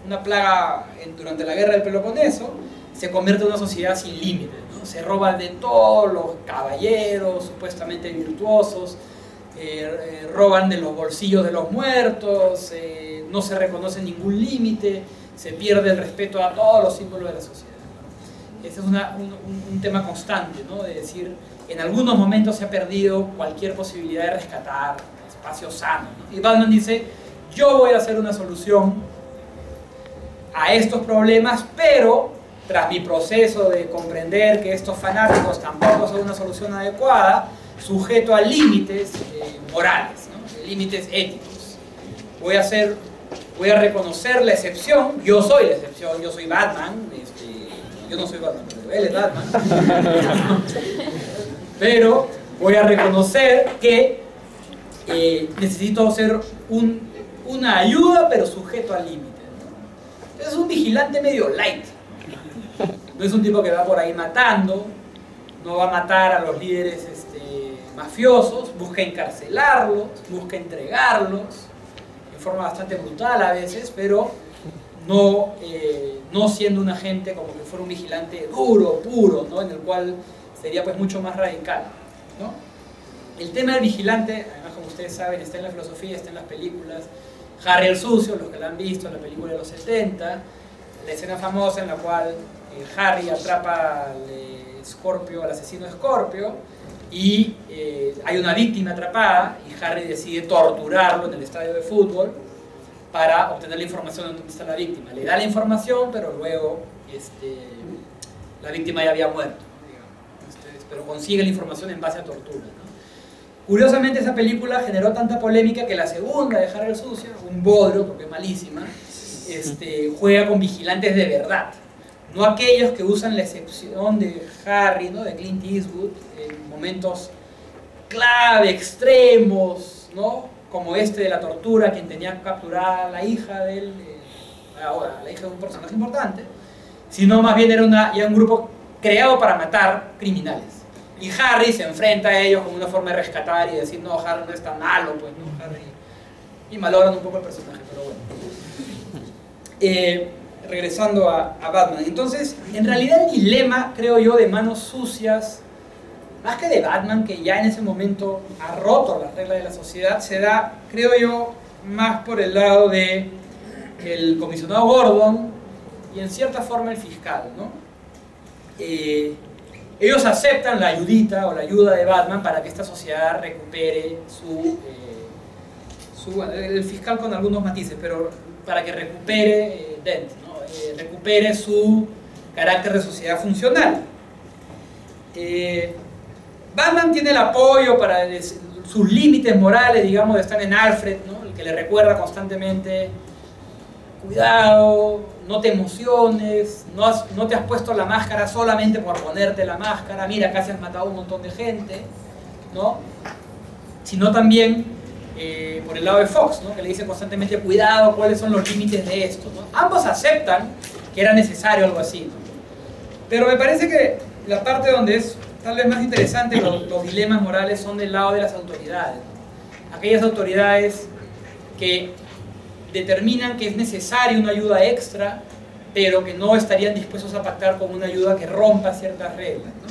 una plaga durante la guerra del Peloponeso, se convierte en una sociedad sin límites, ¿no? Se roban de todos los caballeros supuestamente virtuosos, roban de los bolsillos de los muertos, no se reconoce ningún límite, se pierde el respeto a todos los símbolos de la sociedad. Ese es un tema constante, ¿no? De decir, en algunos momentos se ha perdido cualquier posibilidad de rescatar espacios sanos, ¿no? Y Batman dice, yo voy a hacer una solución a estos problemas, pero tras mi proceso de comprender que estos fanáticos tampoco son una solución adecuada, sujeto a límites morales, ¿no? Límites éticos. Voy a reconocer la excepción, yo soy la excepción, yo soy Batman, yo no soy Batman, pero él es Batman, pero voy a reconocer que necesito ser una ayuda, pero sujeto al límite, ¿no? Es un vigilante medio light, no es un tipo que va por ahí matando, no va a matar a los líderes mafiosos, busca encarcelarlos, busca entregarlos en forma bastante brutal a veces, pero no siendo un agente como que fuera un vigilante duro, puro, ¿no? En el cual sería pues mucho más radical, ¿no? El tema del vigilante, además como ustedes saben, está en la filosofía, está en las películas. Harry el Sucio, los que la han visto, en la película de los 70, la escena famosa en la cual Harry atrapa al Scorpio, al asesino Scorpio, y hay una víctima atrapada y Harry decide torturarlo en el estadio de fútbol para obtener la información de dónde está la víctima. Le da la información, pero luego la víctima ya había muerto, digamos. Pero consigue la información en base a tortura, ¿no? Curiosamente esa película generó tanta polémica que la segunda de Harry el Sucio, un bodrio, porque es malísima, juega con vigilantes de verdad. No aquellos que usan la excepción de Harry, ¿no? De Clint Eastwood, en momentos clave, extremos, ¿no? Como de la tortura, quien tenía capturada a la hija de él, ahora, la hija de un personaje importante, sino más bien era ya un grupo creado para matar criminales. Y Harry se enfrenta a ellos como una forma de rescatar y decir, no, Harry no es tan malo, pues no, Harry... Y malogran un poco el personaje, pero bueno. Regresando a Batman. Entonces, en realidad el dilema, creo yo, de Manos Sucias, más que de Batman, que ya en ese momento ha roto las reglas de la sociedad, se da, creo yo, más por el lado de el comisionado Gordon y en cierta forma el fiscal, ¿no? Ellos aceptan la ayudita o la ayuda de Batman para que esta sociedad recupere el fiscal con algunos matices, pero para que recupere Dent, ¿no? Recupere su carácter de sociedad funcional. Batman tiene el apoyo para sus límites morales, digamos, de estar en Alfred, ¿no? El que le recuerda constantemente, cuidado, no te emociones, no te has puesto la máscara solamente por ponerte la máscara, mira, casi has matado a un montón de gente, ¿no? Sino también por el lado de Fox, ¿no? Que le dice constantemente, cuidado, cuáles son los límites de esto, ¿no? Ambos aceptan que era necesario algo así, ¿no? Pero me parece que la parte donde es tal vez más interesante los dilemas morales son del lado de las autoridades, ¿no? Aquellas autoridades que determinan que es necesaria una ayuda extra, pero que no estarían dispuestos a pactar con una ayuda que rompa ciertas reglas, ¿no?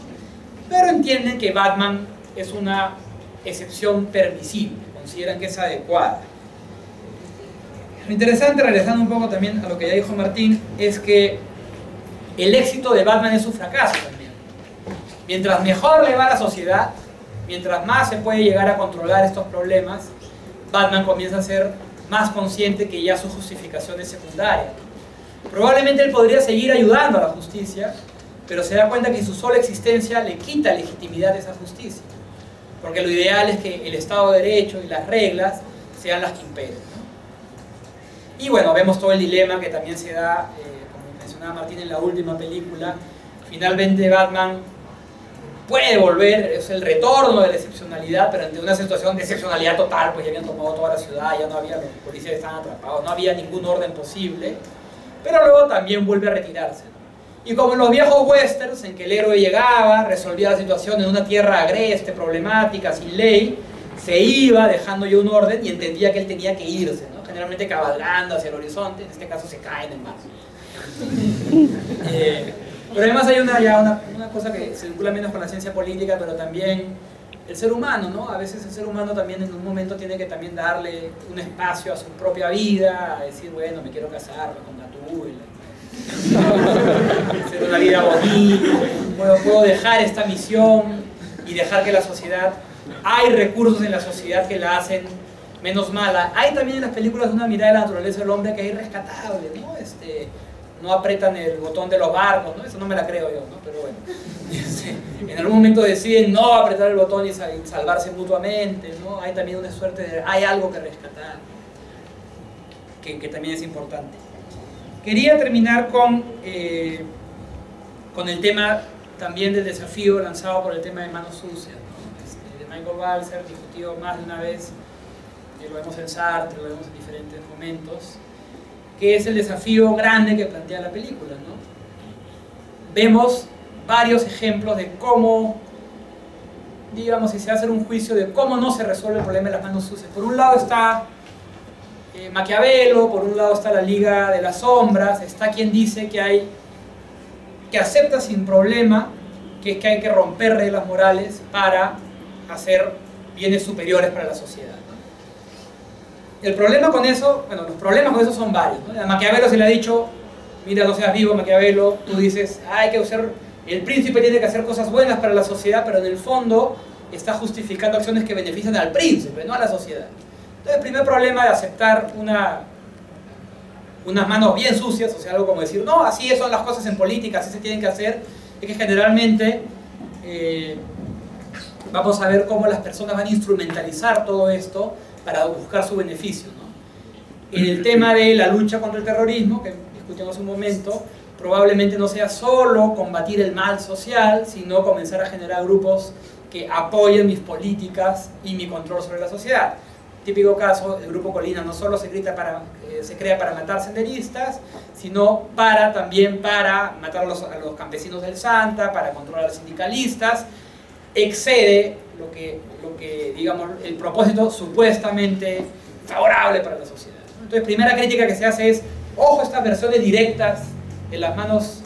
Pero entienden que Batman es una excepción permisible, consideran que es adecuada. Lo interesante, regresando un poco también a lo que ya dijo Martín, es que el éxito de Batman es su fracaso también. Mientras mejor le va a la sociedad, mientras más se puede llegar a controlar estos problemas, Batman comienza a ser más consciente que ya su justificación es secundaria. Probablemente él podría seguir ayudando a la justicia, pero se da cuenta que su sola existencia le quita legitimidad a esa justicia. Porque lo ideal es que el Estado de Derecho y las reglas sean las que imperen, ¿no? Y bueno, vemos todo el dilema que también se da, como mencionaba Martín en la última película. Finalmente Batman puede volver, es el retorno de la excepcionalidad, pero ante una situación de excepcionalidad total, pues ya habían tomado toda la ciudad, ya no había, los policías estaban atrapados, no había ningún orden posible, pero luego también vuelve a retirarse, ¿no? Y como en los viejos westerns, en que el héroe llegaba, resolvía la situación en una tierra agreste, problemática, sin ley, se iba dejando ya un orden y entendía que él tenía que irse, ¿no? Generalmente cabalgando hacia el horizonte, en este caso se cae en el mar. Pero además hay una cosa que circula menos con la ciencia política, pero también el ser humano, ¿no? A veces el ser humano también en un momento tiene que también darle un espacio a su propia vida, a decir, bueno, me quiero casar con Gatúbela, hacer una vida bonita, puedo dejar esta misión y dejar que la sociedad, hay recursos en la sociedad que la hacen menos mala. Hay también en las películas una mirada de la naturaleza del hombre que es irrescatable, ¿no? No apretan el botón de los barcos, ¿no? Eso no me la creo yo, ¿no? Pero bueno, en algún momento deciden no apretar el botón y salvarse mutuamente, ¿no? Hay también una suerte de, hay algo que rescatar, que también es importante. Quería terminar con el tema también del desafío lanzado por el tema de manos sucias, ¿no? De Michael Balzer, discutido más de una vez, lo vemos en Sartre, lo vemos en diferentes momentos, que es el desafío grande que plantea la película, ¿no? Vemos varios ejemplos de cómo, digamos, si se hace un juicio de cómo no se resuelve el problema de las manos sucias. Por un lado está Maquiavelo, por un lado está la Liga de las Sombras, está quien dice que acepta sin problema que hay que romper reglas morales para hacer bienes superiores para la sociedad. El problema con eso, bueno, los problemas con eso son varios, ¿no? A Maquiavelo se le ha dicho, mira, no seas vivo, Maquiavelo, tú dices, hay que hacer, el príncipe tiene que hacer cosas buenas para la sociedad, pero en el fondo está justificando acciones que benefician al príncipe, no a la sociedad. Entonces, el primer problema de aceptar unas manos bien sucias, o sea, algo como decir, no, así son las cosas en política, así se tienen que hacer, es que generalmente vamos a ver cómo las personas van a instrumentalizar todo esto para buscar su beneficio, ¿no? En el tema de la lucha contra el terrorismo, que discutimos un momento, probablemente no sea solo combatir el mal social, sino comenzar a generar grupos que apoyen mis políticas y mi control sobre la sociedad. Típico caso, el Grupo Colina no solo se crea para matar senderistas, sino también para matar a los campesinos del Santa, para controlar a los sindicalistas, excede lo que digamos, el propósito supuestamente favorable para la sociedad. Entonces, primera crítica que se hace es, ojo, estas versiones directas de las manos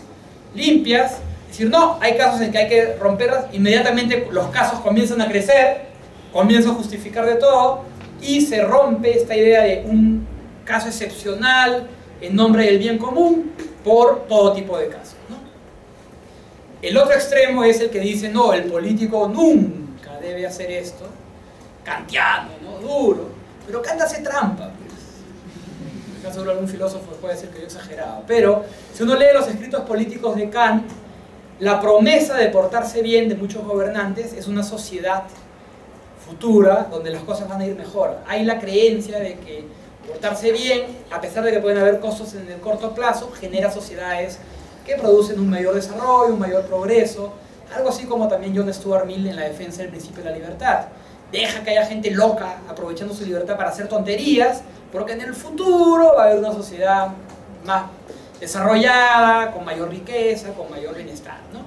limpias, es decir, no, hay casos en que hay que romperlas, inmediatamente los casos comienzan a crecer, comienzan a justificar de todo, y se rompe esta idea de un caso excepcional en nombre del bien común por todo tipo de casos, ¿no? El otro extremo es el que dice, no, el político nunca debe hacer esto, kantiano, ¿no? Duro, pero Kant hace trampa, pues. En el caso de algún filósofo puede decir que yo he exagerado, pero si uno lee los escritos políticos de Kant, la promesa de portarse bien de muchos gobernantes es una sociedad futura donde las cosas van a ir mejor. Hay la creencia de que portarse bien, a pesar de que pueden haber costos en el corto plazo, genera sociedades que producen un mayor desarrollo, un mayor progreso, algo así como también John Stuart Mill en la defensa del principio de la libertad. Deja que haya gente loca aprovechando su libertad para hacer tonterías, porque en el futuro va a haber una sociedad más desarrollada, con mayor riqueza, con mayor bienestar, ¿no?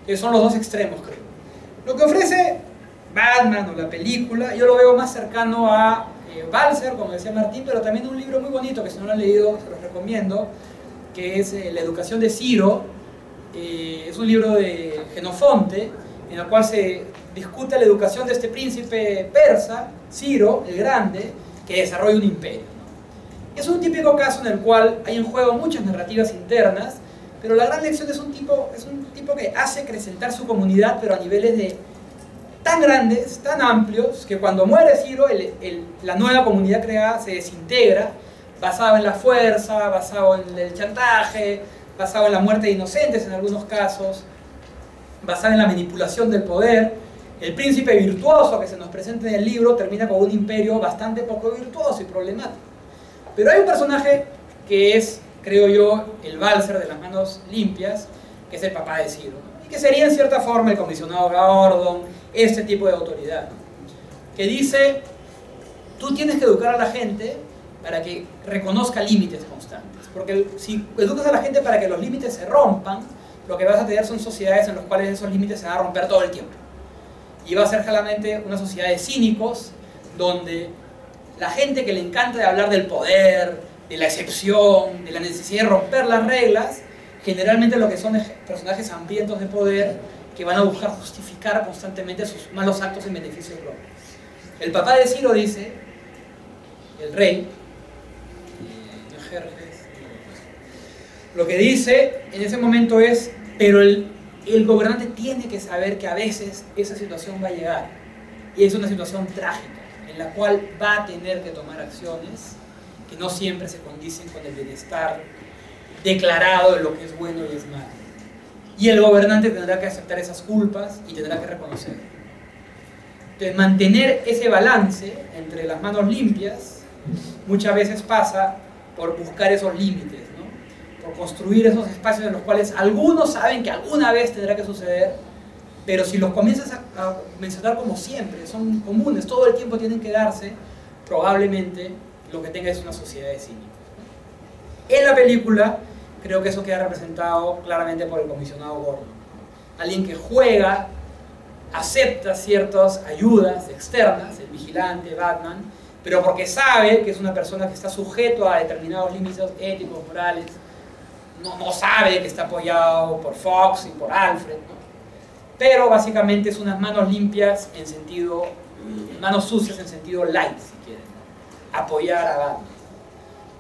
Esos son los dos extremos, creo. Lo que ofrece Batman o la película, yo lo veo más cercano a Balzer, como decía Martín, pero también un libro muy bonito que si no lo han leído, se los recomiendo, que es La educación de Ciro. Es un libro de Genofonte, en el cual se discute la educación de este príncipe persa, Ciro el Grande, que desarrolla un imperio, ¿no? Es un típico caso en el cual hay en juego muchas narrativas internas, pero la gran lección es un tipo que hace acrecentar su comunidad, pero a niveles tan grandes, tan amplios, que cuando muere Ciro, la nueva comunidad creada se desintegra, basado en la fuerza, basado en el chantaje, basado en la muerte de inocentes en algunos casos, basado en la manipulación del poder. El príncipe virtuoso que se nos presenta en el libro termina con un imperio bastante poco virtuoso y problemático. Pero hay un personaje que es, creo yo, el Balzer de las manos limpias, que es el papá de Ciro, ¿no? Y que sería en cierta forma el comisionado Gordon, este tipo de autoridad, ¿no? Que dice, tú tienes que educar a la gente para que reconozca límites constantes. Porque si educas a la gente para que los límites se rompan, lo que vas a tener son sociedades en las cuales esos límites se van a romper todo el tiempo. Y va a ser claramente una sociedad de cínicos, donde la gente que le encanta de hablar del poder, de la excepción, de la necesidad de romper las reglas, generalmente lo que son personajes hambrientos de poder que van a buscar justificar constantemente sus malos actos en beneficio propio. El papá de Ciro dice, el rey, lo que dice en ese momento es, pero el gobernante tiene que saber que a veces esa situación va a llegar, y es una situación trágica, en la cual va a tener que tomar acciones que no siempre se condicen con el bienestar declarado de lo que es bueno y es malo. Y el gobernante tendrá que aceptar esas culpas y tendrá que reconocer. Entonces, mantener ese balance entre las manos limpias muchas veces pasa por buscar esos límites, ¿no? Por construir esos espacios en los cuales algunos saben que alguna vez tendrá que suceder, pero si los comienzas a mencionar como siempre, son comunes, todo el tiempo tienen que darse, probablemente lo que tenga es una sociedad de cínicos. En la película creo que eso queda representado claramente por el comisionado Gordon, alguien que juega, acepta ciertas ayudas externas, el vigilante, Batman, pero porque sabe que es una persona que está sujeto a determinados límites éticos, morales, no sabe que está apoyado por Fox y por Alfred, ¿no? Pero básicamente es unas manos limpias en sentido, manos sucias en sentido light, si quieren, ¿no? Apoyar a Batman.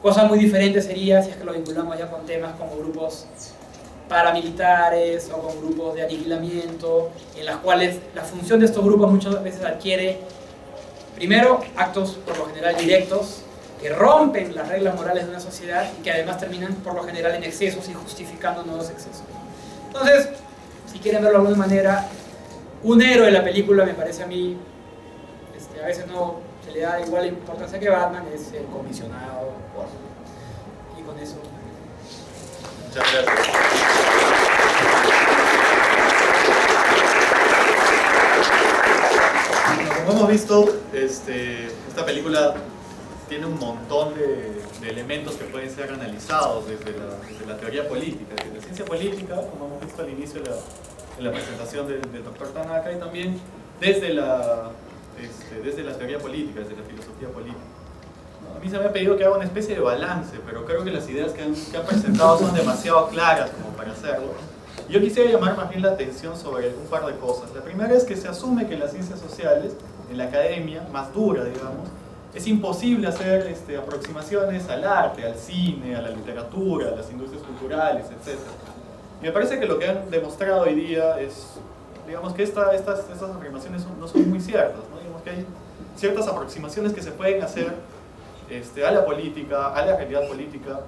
Cosa muy diferente sería si es que lo vinculamos ya con temas como grupos paramilitares o con grupos de aniquilamiento, en las cuales la función de estos grupos muchas veces adquiere, primero, actos por lo general directos, que rompen las reglas morales de una sociedad y que además terminan por lo general en excesos y justificando nuevos excesos. Entonces, si quieren verlo de alguna manera, un héroe de la película, me parece a mí, a veces no se le da igual importancia que Batman, es el comisionado Gordon. Y con eso... Muchas gracias. Como hemos visto, esta película tiene un montón de elementos que pueden ser analizados desde la teoría política, desde la ciencia política, como hemos visto al inicio de la presentación del Dr. Tanaka, y también desde la teoría política, desde la filosofía política. A mí se me ha pedido que haga una especie de balance, pero creo que las ideas que han presentado son demasiado claras como para hacerlo. Yo quisiera llamar más bien la atención sobre un par de cosas. La primera es que se asume que en las ciencias sociales, en la academia, más dura, digamos, es imposible hacer aproximaciones al arte, al cine, a la literatura, a las industrias culturales, etc. Y me parece que lo que han demostrado hoy día es, digamos, que estas afirmaciones no son muy ciertas, ¿no? Digamos que hay ciertas aproximaciones que se pueden hacer a la política, a la realidad política,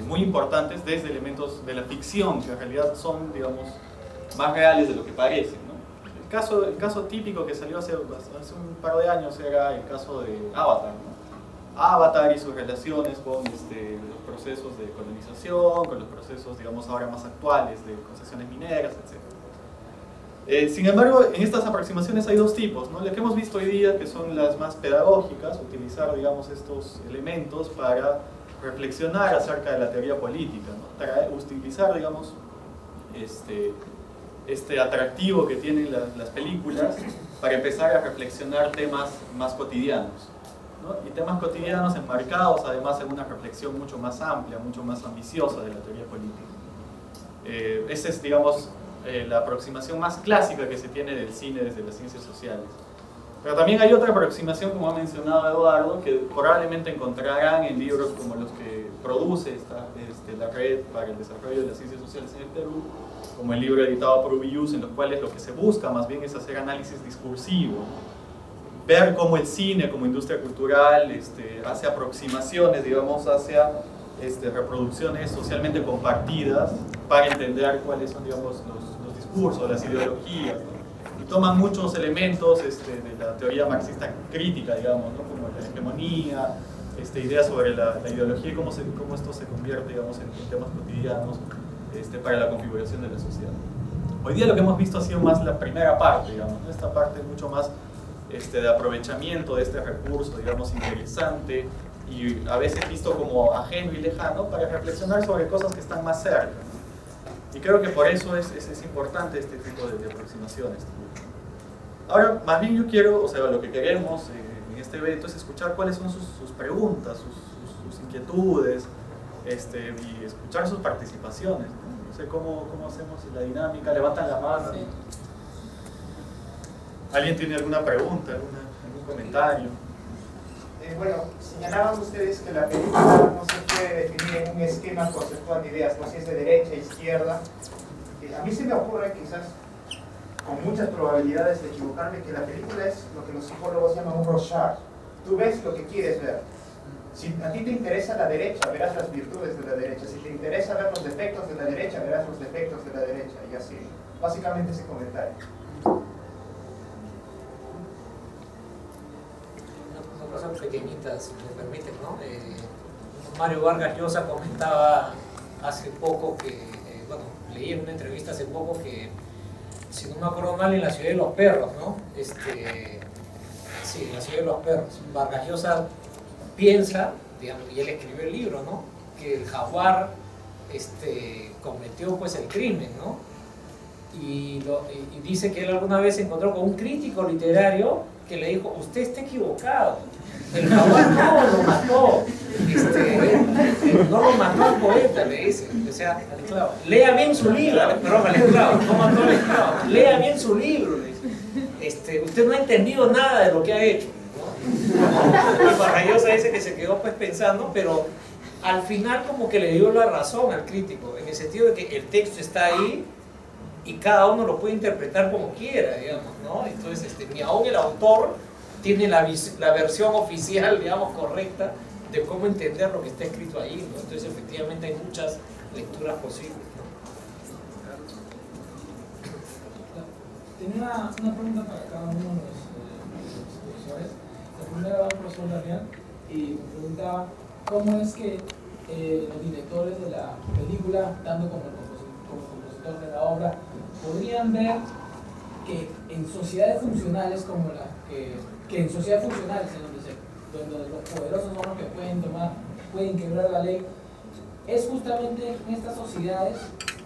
muy importantes desde elementos de la ficción, que en realidad son, digamos, más reales de lo que parecen, ¿no? El caso típico que salió hace un par de años era el caso de Avatar, ¿no? Avatar y sus relaciones con los procesos de colonización, con los procesos, digamos, ahora más actuales de concesiones mineras, etc. Sin embargo, en estas aproximaciones hay dos tipos, ¿no? Las que hemos visto hoy día, que son las más pedagógicas, utilizar, digamos, estos elementos para reflexionar acerca de la teoría política, ¿no? Utilizar, digamos, este atractivo que tienen las películas para empezar a reflexionar temas más cotidianos, ¿no? Y temas cotidianos enmarcados además en una reflexión mucho más amplia, mucho más ambiciosa de la teoría política. Esa es, digamos, la aproximación más clásica que se tiene del cine desde las ciencias sociales. Pero también hay otra aproximación, como ha mencionado Eduardo, que probablemente encontrarán en libros como los que produce la Red para el Desarrollo de las Ciencias Sociales en el Perú, como el libro editado por Ubius, en los cuales lo que se busca más bien es hacer análisis discursivo, ver cómo el cine como industria cultural hace aproximaciones, digamos, hacia reproducciones socialmente compartidas para entender cuáles son, digamos, los discursos, las ideologías, ¿no? Y toman muchos elementos de la teoría marxista crítica, digamos, ¿no? Como la hegemonía, ideas sobre la ideología y cómo esto se convierte, digamos, en temas cotidianos para la configuración de la sociedad. Hoy día lo que hemos visto ha sido más la primera parte, digamos, ¿no? Esta parte mucho más de aprovechamiento de este recurso, digamos, interesante, y a veces visto como ajeno y lejano, para reflexionar sobre cosas que están más cerca. Y creo que por eso es importante este tipo de aproximaciones. Ahora, más bien yo quiero, o sea, lo que queremos en este evento es escuchar cuáles son sus preguntas, sus inquietudes, y escuchar sus participaciones, ¿no? No sé cómo hacemos la dinámica, levantan la mano. Sí. ¿Alguien tiene alguna pregunta, algún comentario? Bueno, señalaban ustedes que la película no se puede definir en un esquema conceptual de ideas, no si es de derecha, izquierda. A mí se me ocurre, quizás con muchas probabilidades de equivocarme, que la película es lo que los psicólogos llaman un Rorschach. Tú ves lo que quieres ver. Si a ti te interesa la derecha, verás las virtudes de la derecha. Si te interesa ver los defectos de la derecha, verás los defectos de la derecha. Y así, básicamente ese comentario. Una cosa pequeñita, si me permiten, ¿no? Mario Vargas Llosa comentaba hace poco que, bueno, leí en una entrevista hace poco que, si no me acuerdo mal, en La ciudad de los perros, ¿no? Sí, La ciudad de los perros. Vargas Llosa piensa, digamos, y él escribió el libro, ¿no? Que el jaguar cometió pues el crimen, ¿no? Y dice que él alguna vez se encontró con un crítico literario que le dijo: usted está equivocado, el jaguar no lo mató, no lo mató al poeta, le dice, o sea, al esclavo. Lea bien su libro, perdón, al esclavo, no mató al esclavo, lea bien su libro, le dice. Usted no ha entendido nada de lo que ha hecho, ¿no? Y Vargas Llosa dice que se quedó pues pensando, pero al final como que le dio la razón al crítico, en el sentido de que el texto está ahí y cada uno lo puede interpretar como quiera, digamos, ¿no? Entonces, ni aún el autor tiene la versión oficial, digamos, correcta de cómo entender lo que está escrito ahí, ¿no? Entonces, efectivamente, hay muchas lecturas posibles, ¿no? Tenía una pregunta para cada uno de los profesores. La primera va al profesor Damián y me preguntaba cómo es que los directores de la película, tanto como compositor de la obra, podrían ver que en sociedades funcionales como que en sociedades funcionales donde los poderosos son los que pueden quebrar la ley, es justamente en estas sociedades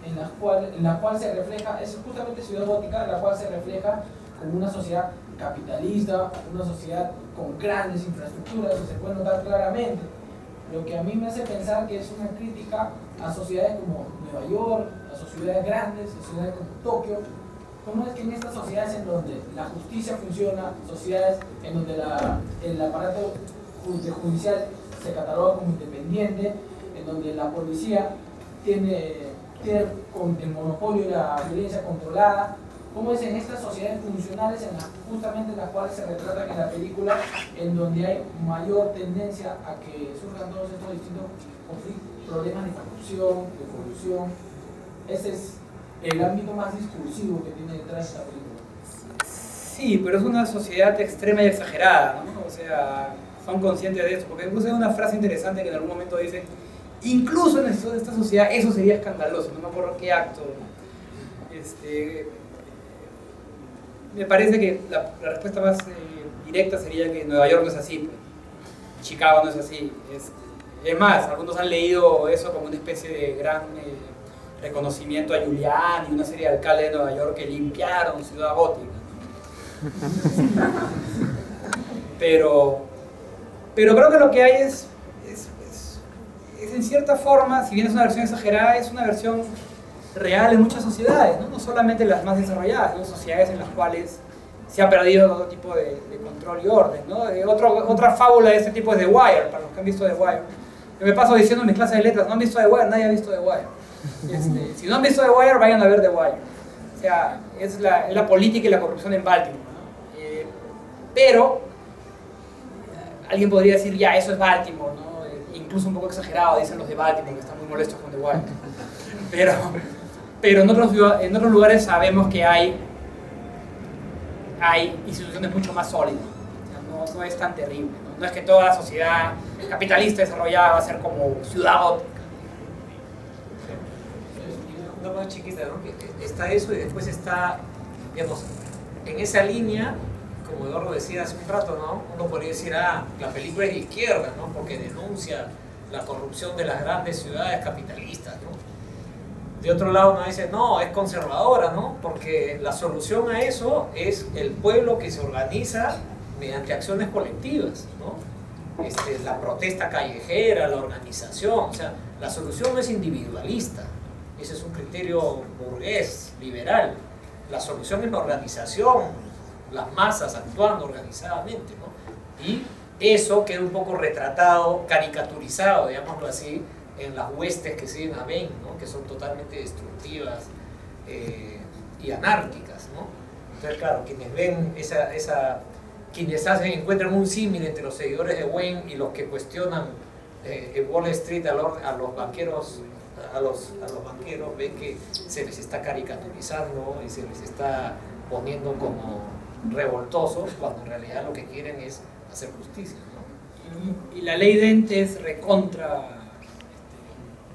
en la cual se refleja, es justamente Ciudad Gótica, en la cual se refleja como una sociedad capitalista, una sociedad con grandes infraestructuras, que se puede notar claramente. Lo que a mí me hace pensar que es una crítica a sociedades como Nueva York, a sociedades grandes, a ciudades como Tokio. ¿Cómo es que en estas sociedades en donde la justicia funciona, sociedades en donde el aparato judicial se cataloga como independiente, en donde la policía tiene el monopolio y la violencia controlada, cómo es en estas sociedades funcionales justamente en las cuales se retratan en la película, en donde hay mayor tendencia a que surjan todos estos distintos problemas de corrupción, de corrupción? Ese es el ámbito más discursivo que tiene detrás de esta película. Sí, pero es una sociedad extrema y exagerada, ¿no? O sea, son conscientes de esto, porque incluso hay una frase interesante que en algún momento dicen: incluso en esta sociedad eso sería escandaloso, no me acuerdo qué acto. Me parece que la respuesta más directa sería que Nueva York no es así, Chicago no es así. Es más, algunos han leído eso como una especie de gran reconocimiento a Giuliani y una serie de alcaldes de Nueva York que limpiaron Ciudad Gótica, ¿no? Pero creo que lo que hay es en cierta forma, si bien es una versión exagerada, es una versión real en muchas sociedades, ¿no? No solamente las más desarrolladas, sino sociedades en las cuales se ha perdido todo tipo de control y orden, ¿no? Otra fábula de este tipo es The Wire, para los que han visto The Wire. Yo me paso diciendo en mis clases de letras: no han visto The Wire, nadie ha visto The Wire. Si no han visto The Wire, vayan a ver The Wire. O sea, es la política y la corrupción en Baltimore, ¿no? Pero alguien podría decir: ya, eso es Baltimore, ¿no? Incluso un poco exagerado, dicen los de Baltimore, que están muy molestos con The Wire. Pero en otros lugares sabemos que hay instituciones mucho más sólidas. O sea, no es tan terrible, ¿no? No es que toda la sociedad capitalista desarrollada va a ser como Ciudad Gótica. Una cosa chiquita, ¿no? Que está eso y después está, digamos, en esa línea, como Eduardo decía hace un rato, ¿no? Uno podría decir, la película es de izquierda, ¿no? Porque denuncia la corrupción de las grandes ciudades capitalistas, ¿no? De otro lado uno dice, no, es conservadora, ¿no? Porque la solución a eso es el pueblo que se organiza mediante acciones colectivas, ¿no? La protesta callejera, la organización, o sea, la solución no es individualista, ese es un criterio burgués, liberal. La solución es la organización, las masas actuando organizadamente, ¿no? Y eso queda un poco retratado, caricaturizado, digámoslo así, en las huestes que siguen a Ben, ¿no? Que son totalmente destructivas y anárquicas, ¿no? Entonces, claro, quienes ven quienes encuentran un símil entre los seguidores de Wayne y los que cuestionan en Wall Street a los banqueros, ven que se les está caricaturizando y se les está poniendo como revoltosos, cuando en realidad lo que quieren es hacer justicia, ¿no? Y la ley Dent es recontra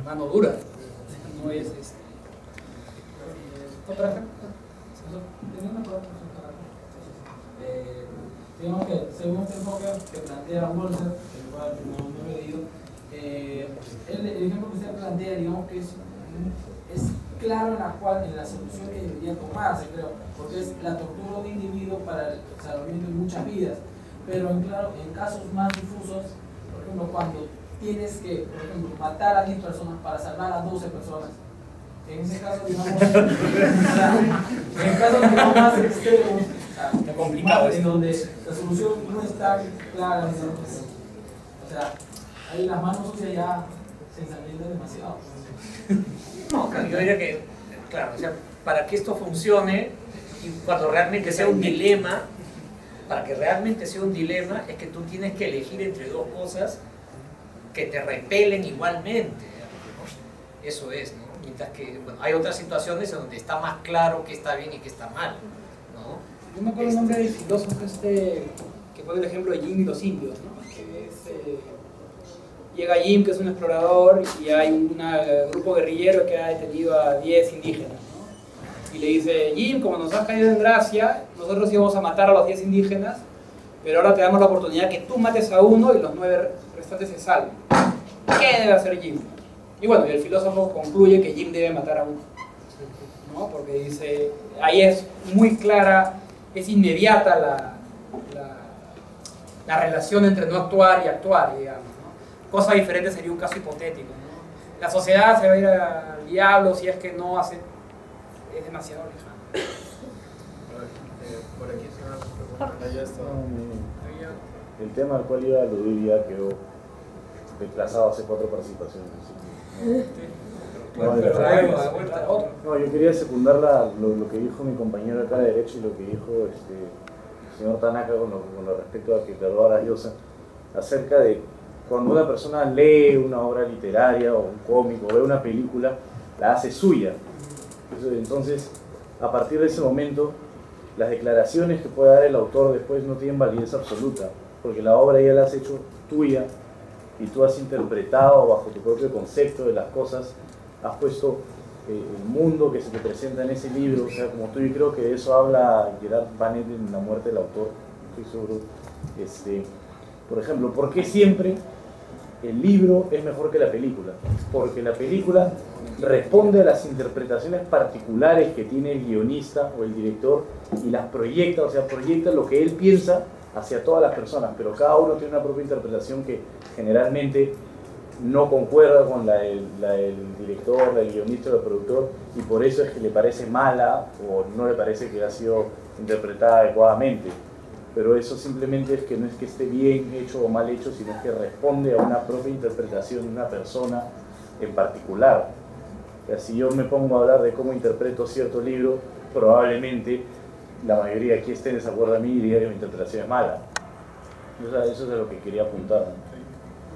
mano dura, no es otra vez. Digamos que según este enfoque que plantea Walter, el cual no he leído, el ejemplo que usted plantea, digamos que es claro en la solución que debería tomarse, creo, porque es la tortura de un individuo para el salvamiento de muchas vidas, pero en casos más difusos, por ejemplo, cuando tienes que, por ejemplo, matar a 10 personas para salvar a 12 personas, en ese caso, digamos, en el caso digamos, más extremo, está complicado, en donde la solución no está clara, o sea, ahí las manos sucias ya se ensangrentan demasiado. No, yo diría que, claro, o sea, para que esto funcione y cuando realmente sea un dilema, para que realmente sea un dilema, es que tú tienes que elegir entre dos cosas que te repelen igualmente, ¿no? Eso es, ¿no? Mientras que, bueno, hay otras situaciones en donde está más claro qué está bien y qué está mal, ¿no? Yo me acuerdo el nombre del filósofo que pone el ejemplo de Jim y los indios, ¿no? Que llega Jim, que es un explorador, y hay un grupo guerrillero que ha detenido a 10 indígenas, ¿no? Y le dice, Jim, como nos has caído en gracia, nosotros íbamos a matar a los 10 indígenas, pero ahora te damos la oportunidad que tú mates a uno y los 9 restantes se salven. ¿Qué debe hacer Jim? Y bueno, el filósofo concluye que Jim debe matar a uno, ¿no? Porque dice, ahí es muy clara, es inmediata la relación entre no actuar y actuar, digamos, ¿no? Cosa diferente sería un caso hipotético, ¿no? La sociedad se va a ir al diablo si es que no hace, es demasiado lejano. Por aquí se me pregunta, ya está. El tema al cual iba a aludir ya quedó desplazado hace 4 participaciones. No, yo quería secundar lo que dijo mi compañero acá de derecho y lo que dijo el señor Tanaka con lo respecto a Kierkegaard Ariosa, acerca de cuando una persona lee una obra literaria o un cómic o ve una película, la hace suya. Entonces, a partir de ese momento, las declaraciones que puede dar el autor después no tienen validez absoluta, porque la obra ya la has hecho tuya y tú has interpretado bajo tu propio concepto de las cosas, has puesto el mundo que se te presenta en ese libro, o sea, como tú, y creo que de eso habla Gerard Banet en La muerte del autor, estoy seguro. Por ejemplo, ¿por qué siempre el libro es mejor que la película? Porque la película responde a las interpretaciones particulares que tiene el guionista o el director y las proyecta, o sea, proyecta lo que él piensa hacia todas las personas, pero cada uno tiene una propia interpretación que generalmente no concuerda con la del director, del guionista o del productor, y por eso es que le parece mala o no le parece que ha sido interpretada adecuadamente. Pero eso simplemente es que no es que esté bien hecho o mal hecho, sino que responde a una propia interpretación de una persona en particular. O sea, si yo me pongo a hablar de cómo interpreto cierto libro, probablemente la mayoría aquí esté en desacuerdo a mí y diga que mi interpretación es mala. O sea, eso es a lo que quería apuntar, ¿no?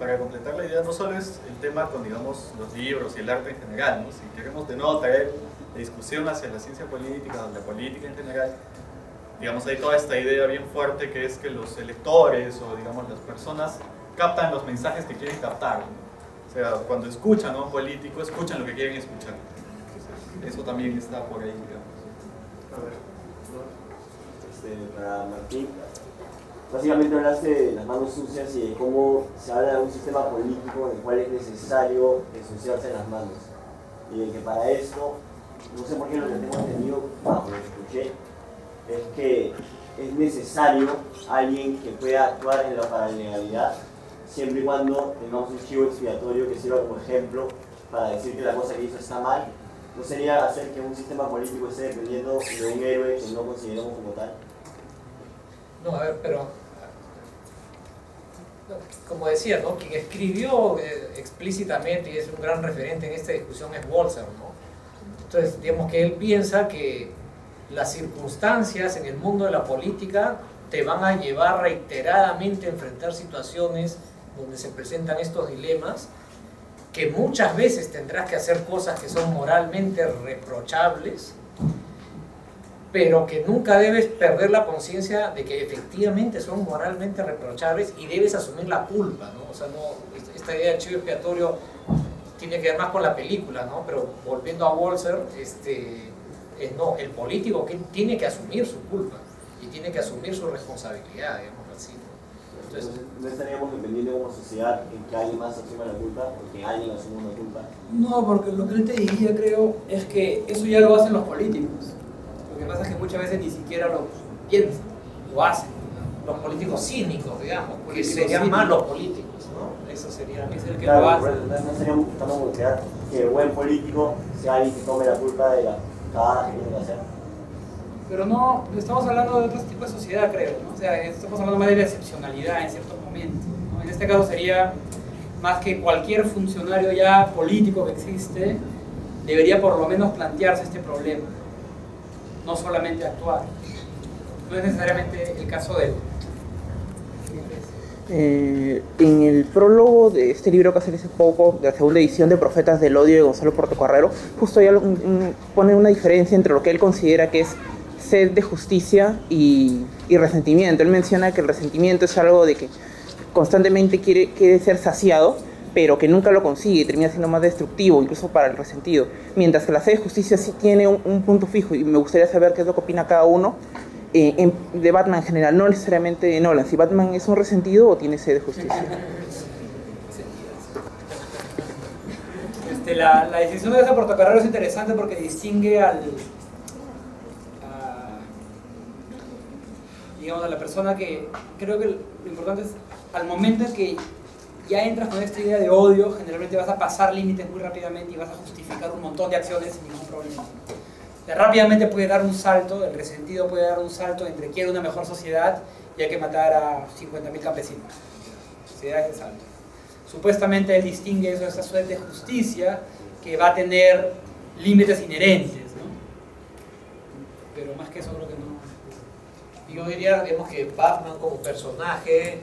Para completar la idea, no solo es el tema con, digamos, los libros y el arte en general, ¿no? Si queremos de nuevo traer la discusión hacia la ciencia política, la política en general, digamos, hay toda esta idea bien fuerte que es que los electores o, digamos, las personas captan los mensajes que quieren captar, ¿no? O sea, cuando escuchan a un político, escuchan lo que quieren escuchar. Entonces, eso también está por ahí, digamos. A ver, para Martín. Básicamente hablaste de las manos sucias y de cómo se habla de un sistema político en el cual es necesario ensuciarse las manos. Y de que para esto, no sé por qué lo que tengo entendido, bajo lo que escuché, es que es necesario alguien que pueda actuar en la paralegalidad, siempre y cuando tengamos un chivo expiatorio que sirva como ejemplo para decir que la cosa que hizo está mal. ¿No sería hacer que un sistema político esté dependiendo de un héroe que no consideramos como tal? No, a ver, pero como decía, ¿no? Quien escribió explícitamente y es un gran referente en esta discusión es Walzer, ¿no? Entonces, digamos que él piensa que las circunstancias en el mundo de la política te van a llevar reiteradamente a enfrentar situaciones donde se presentan estos dilemas, que muchas veces tendrás que hacer cosas que son moralmente reprochables, pero que nunca debes perder la conciencia de que efectivamente son moralmente reprochables y debes asumir la culpa, ¿no? O sea, no, esta idea del chivo expiatorio tiene que ver más con la película, ¿no? Pero volviendo a Walzer, no, el político que tiene que asumir su culpa y tiene que asumir su responsabilidad, digamos así, ¿no? Entonces, ¿no estaríamos dependiendo como sociedad en que alguien más asuma la culpa o que alguien asuma una culpa? No, porque lo que él te diría, creo, es que eso ya lo hacen los políticos. Lo que pasa es que muchas veces ni siquiera lo piensan, lo hacen. los políticos cínicos, digamos, que Políticos serían cínicos. más los políticos, ¿no? Eso sería Es el que Claro, lo hace. no estaríamos buscando crear que el buen político sea alguien que tome la culpa de la cagada que tiene que hacer. Pero no, estamos hablando de otro tipo de sociedad, creo, ¿no? O sea, estamos hablando más de la excepcionalidad en ciertos momentos, ¿no? En este caso sería más que cualquier funcionario ya político que existe debería por lo menos plantearse este problema, no solamente actuar. No es necesariamente el caso de él. En el prólogo de este libro que salió hace poco, de la segunda edición de Profetas del Odio de Gonzalo Portocarrero, justo ya pone una diferencia entre lo que él considera que es sed de justicia y resentimiento. Él menciona que el resentimiento es algo de que constantemente quiere ser saciado, pero que nunca lo consigue y termina siendo más destructivo, incluso para el resentido. Mientras que la sed de justicia sí tiene un punto fijo, y me gustaría saber qué es lo que opina cada uno de Batman en general, no necesariamente de Nolan. Si Batman es un resentido o tiene sed de justicia. La decisión de ese Portocarrero es interesante porque distingue digamos, a la persona que creo que lo importante es al momento en que ya entras con esta idea de odio, generalmente vas a pasar límites muy rápidamente y vas a justificar un montón de acciones sin ningún problema. O sea, rápidamente puede dar un salto, el resentido puede dar un salto entre quiero una mejor sociedad y hay que matar a 50.000 campesinos. Se da ese salto. Supuestamente él distingue eso de esa suerte de justicia que va a tener límites inherentes, ¿no? Pero más que eso creo que no. Yo diría, digamos, que Batman como personaje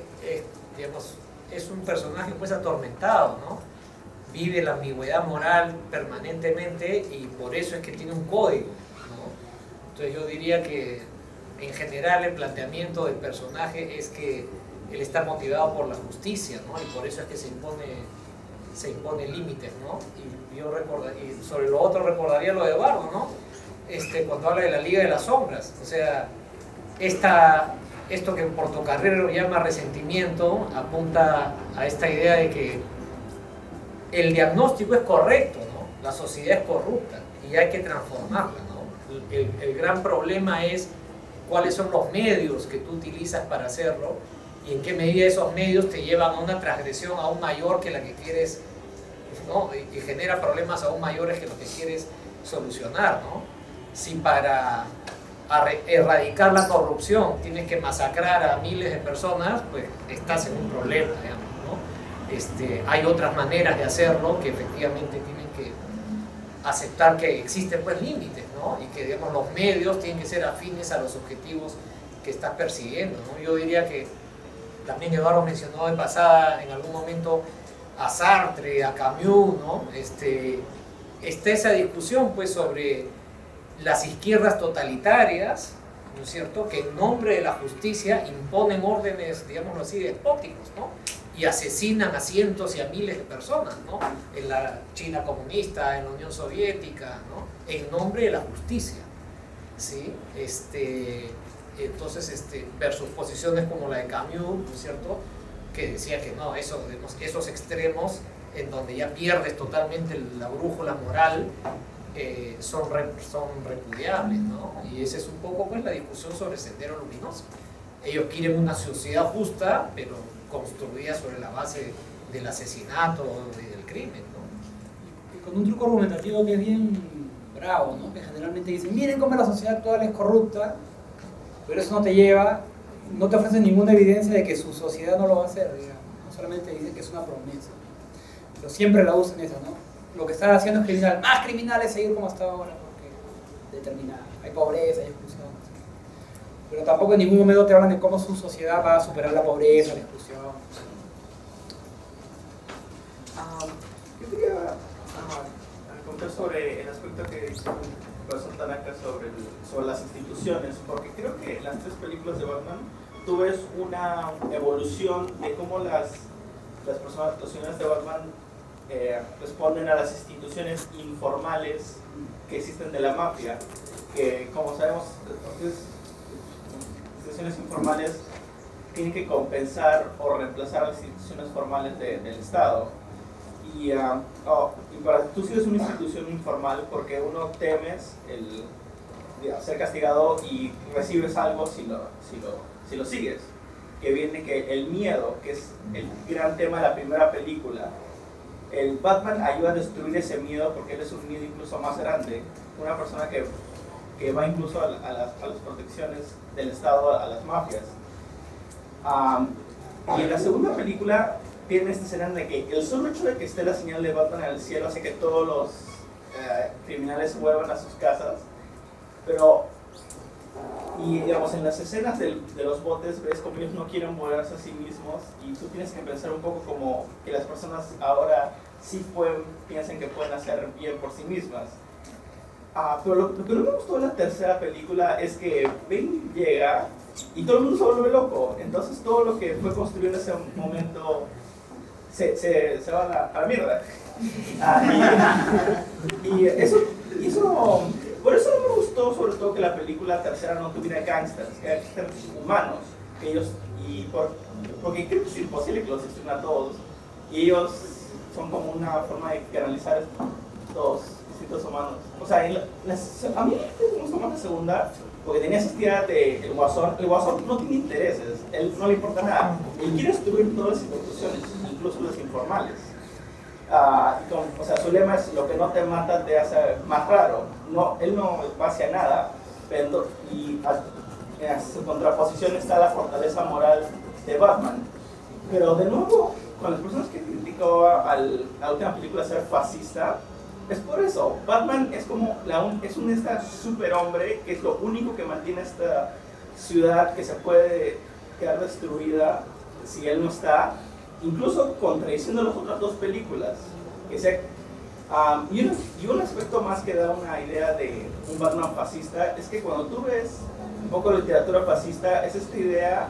es un personaje pues atormentado, ¿no? Vive la ambigüedad moral permanentemente y por eso es que tiene un código, ¿no? Entonces yo diría que en general el planteamiento del personaje es que él está motivado por la justicia, ¿no? Y por eso es que se impone límites, ¿no? Y sobre lo otro recordaría lo de Eduardo, ¿no? Cuando habla de la Liga de las Sombras, o sea, esto que Portocarrero llama resentimiento apunta a esta idea de que el diagnóstico es correcto, ¿no? La sociedad es corrupta y hay que transformarla, ¿no? El gran problema es cuáles son los medios que tú utilizas para hacerlo y en qué medida esos medios te llevan a una transgresión aún mayor que la que quieres, ¿no? Y genera problemas aún mayores que lo que quieres solucionar, ¿no? Si para erradicar la corrupción tienes que masacrar a miles de personas, pues estás en un problema, digamos, ¿no? Hay otras maneras de hacerlo que efectivamente tienen que aceptar que existen pues límites, ¿no? Y que, digamos, los medios tienen que ser afines a los objetivos que estás persiguiendo, ¿no? Yo diría que también Eduardo mencionó de pasada en algún momento a Sartre, a Camus, ¿no? Está esa discusión pues sobre las izquierdas totalitarias, ¿no es cierto?, que en nombre de la justicia imponen órdenes, digámoslo así, despóticos, ¿no? Y asesinan a cientos y a miles de personas, ¿no? En la China comunista, en la Unión Soviética, ¿no? En nombre de la justicia, ¿sí? Entonces, versus posiciones como la de Camus, ¿no es cierto?, que decía que no, esos extremos en donde ya pierdes totalmente la brújula moral, son repudiables, ¿no? Y esa es un poco pues la discusión sobre Sendero Luminoso. Ellos quieren una sociedad justa, pero construida sobre la base del asesinato y del crimen, ¿no? Y con un truco argumentativo que es bien bravo, ¿no? Que generalmente dicen, miren cómo la sociedad actual es corrupta, pero eso no te lleva, no te ofrece ninguna evidencia de que su sociedad no lo va a hacer, digamos. No solamente dicen que es una promesa, pero siempre la usan esa, ¿no? Lo que está haciendo es criminal, más criminal es seguir como hasta ahora, porque determinada, hay pobreza, hay exclusión. Pero tampoco en ningún momento te hablan de cómo su sociedad va a superar la pobreza, la exclusión. Yo quería contar sobre el aspecto que dice el profesor Tanaka sobre las instituciones, porque creo que en las tres películas de Batman tú ves una evolución de cómo las personas, los ciudadanos de Batman responden a las instituciones informales que existen de la mafia, que como sabemos, instituciones informales tienen que compensar o reemplazar a las instituciones formales del Estado. Y para tú sigues una institución informal porque uno temes ser castigado y recibes algo si lo sigues. Que viene que el miedo, que es el gran tema de la primera película, el Batman ayuda a destruir ese miedo porque él es un miedo incluso más grande. Una persona que va incluso a las protecciones del Estado, a las mafias. Y en la segunda película tiene esta escena en la que el solo hecho de que esté la señal de Batman en el cielo hace que todos los criminales vuelvan a sus casas. Pero, y digamos, en las escenas de los botes ves como ellos no quieren volarse a sí mismos y tú tienes que pensar un poco como que las personas ahora sí piensan que pueden hacer bien por sí mismas. Pero lo que no me gustó de la tercera película es que Bane llega y todo el mundo se vuelve loco. Entonces todo lo que fue construido en ese momento se va a la mierda. Y eso, por eso no me gustó sobre todo que la película tercera no tuviera gangsters humanos. Porque creo que es imposible que los destruyan a todos. Y ellos son como una forma de canalizar estos instintos humanos. O sea, a mí me gustó más la segunda porque tenía esa idea de el Guasón no tiene intereses, él no le importa nada. Él quiere destruir todas las instituciones, incluso las informales. O sea, su lema es lo que no te mata te hace más raro. Él no va hacia nada. Y en su contraposición está la fortaleza moral de Batman. Pero de nuevo, con las personas que criticaban la última película ser fascista, es por eso. Batman es como es un superhombre que es lo único que mantiene esta ciudad que se puede quedar destruida si él no está, incluso contradiciendo las otras dos películas. Y un aspecto más que da una idea de un Batman fascista es que cuando tú ves un poco de literatura fascista, es esta idea,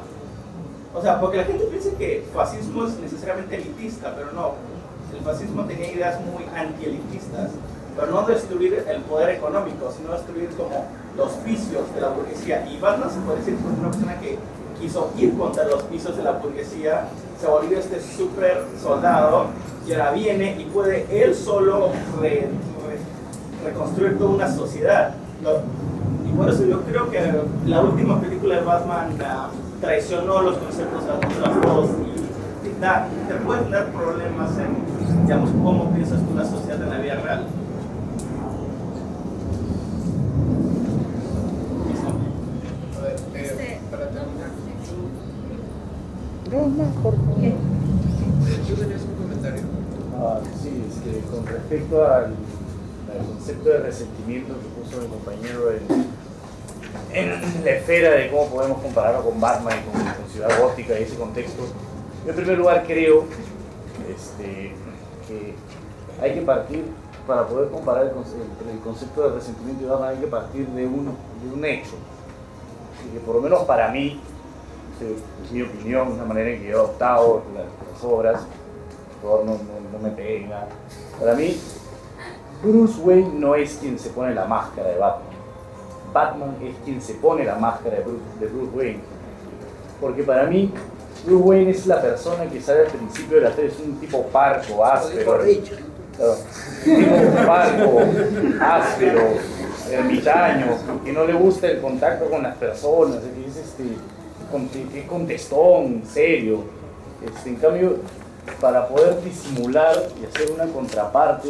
o sea, porque la gente piensa que fascismo es necesariamente elitista, pero no. El fascismo tenía ideas muy antielitistas, pero no destruir el poder económico, sino destruir como los vicios de la burguesía. Y Batman se puede decir que es una persona que quiso ir contra los vicios de la burguesía, se volvió este super soldado y ahora viene y puede él solo reconstruir toda una sociedad. Y por eso yo creo que la última película de Batman traicionó los conceptos de las otras dos y te pueden dar problemas en, digamos, cómo piensas tú la sociedad en la vida real. Para terminar, yo tenía un comentario. Sí, con respecto al concepto de resentimiento que puso mi compañero en la esfera de cómo podemos compararlo con Batman y con Ciudad Gótica y ese contexto, yo en primer lugar creo que hay que partir, para poder comparar el concepto de resentimiento y Batman, hay que partir de un hecho, que por lo menos para mí, es mi opinión, una manera en que yo he adoptado las obras, por favor no me peguen nada. Para mí, Bruce Wayne no es quien se pone la máscara de Batman. Batman es quien se pone la máscara de Bruce Wayne. Porque para mí, Bruce Wayne es la persona que sale al principio de la serie, es un tipo parco, áspero. Claro, un tipo parco, áspero, ermitaño, que no le gusta el contacto con las personas, que es contestón, serio. En cambio, para poder disimular y hacer una contraparte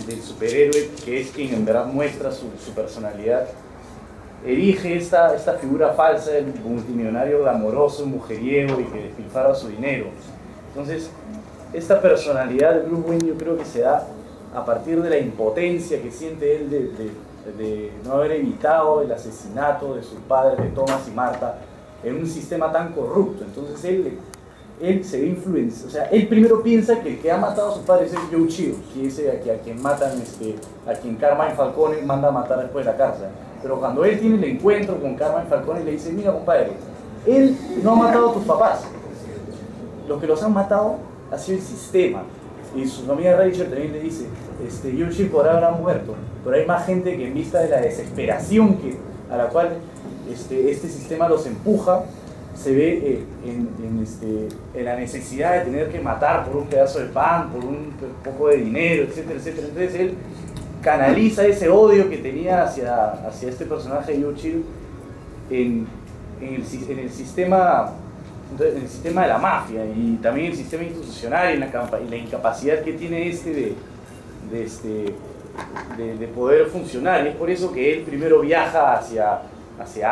del superhéroe, que es quien en verdad muestra su personalidad, erige esta figura falsa del multimillonario glamoroso, mujeriego y que despilfarra su dinero. Entonces, esta personalidad de Bruce Wayne yo creo que se da a partir de la impotencia que siente él de no haber evitado el asesinato de sus padres, de Thomas y Martha, en un sistema tan corrupto. Entonces él se ve influenciado, o sea, él primero piensa que el que ha matado a sus padres es Joe Chill, que es a quien matan, a quien Carmine Falcone manda a matar después de la cárcel. Pero cuando él tiene el encuentro con Carmine Falcone, le dice: mira, compadre, él no ha matado a tus papás, los que los han matado ha sido el sistema. Y su amiga Rachel también le dice: Joe Chill podrá haber muerto, pero hay más gente que en vista de la desesperación a la cual este sistema los empuja, se ve en la necesidad de tener que matar por un pedazo de pan, por un poco de dinero, etcétera, etcétera. Entonces él canaliza ese odio que tenía hacia este personaje de Joe Chill en el sistema de la mafia, y también el sistema institucional y la incapacidad que tiene de poder funcionar. Y es por eso que él primero viaja hacia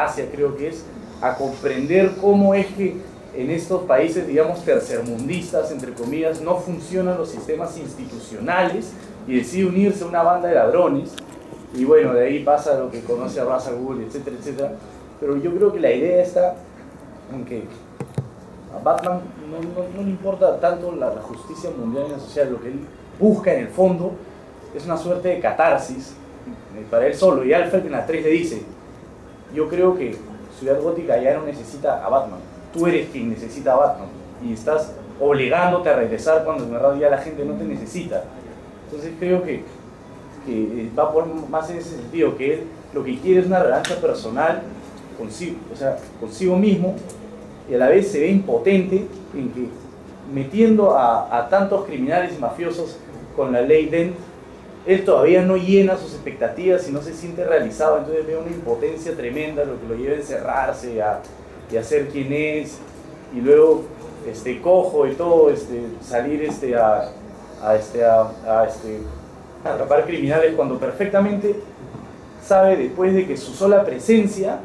Asia, creo que es, a comprender cómo es que en estos países, digamos, tercermundistas, entre comillas, no funcionan los sistemas institucionales, y decide unirse a una banda de ladrones. Y bueno, de ahí pasa lo que conoce a Ra's al Ghul, etcétera, etcétera. Pero yo creo que la idea está en que a Batman no le importa tanto la justicia mundial y la social. Lo que él busca en el fondo es una suerte de catarsis para él solo. Y Alfred en la 3 le dice: yo creo que Ciudad Gótica ya no necesita a Batman, tú eres quien necesita a Batman, y estás obligándote a regresar cuando en verdad ya la gente no te necesita. Entonces creo que va por más en ese sentido, que él lo que quiere es una revancha personal consigo mismo, y a la vez se ve impotente en que, metiendo a tantos criminales y mafiosos con la ley Dent, él todavía no llena sus expectativas y no se siente realizado. Entonces ve una impotencia tremenda, lo que lo lleva a encerrarse y a ser quien es, y luego cojo y todo, salir a atrapar criminales, cuando perfectamente sabe, después de que su sola presencia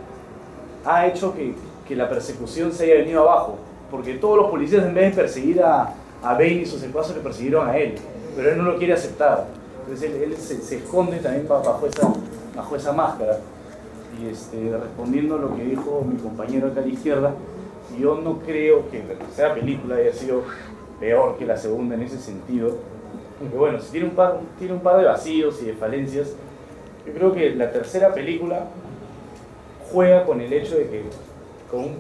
ha hecho que la persecución se haya venido abajo, porque todos los policías, en vez de perseguir a Bane y sus secuaces, le persiguieron a él, pero él no lo quiere aceptar. Entonces él se esconde también bajo esa máscara. Y respondiendo a lo que dijo mi compañero acá a la izquierda, yo no creo que la tercera película haya sido peor que la segunda en ese sentido. Aunque bueno, si tiene un par de vacíos y de falencias, yo creo que la tercera película juega con el hecho de que, con un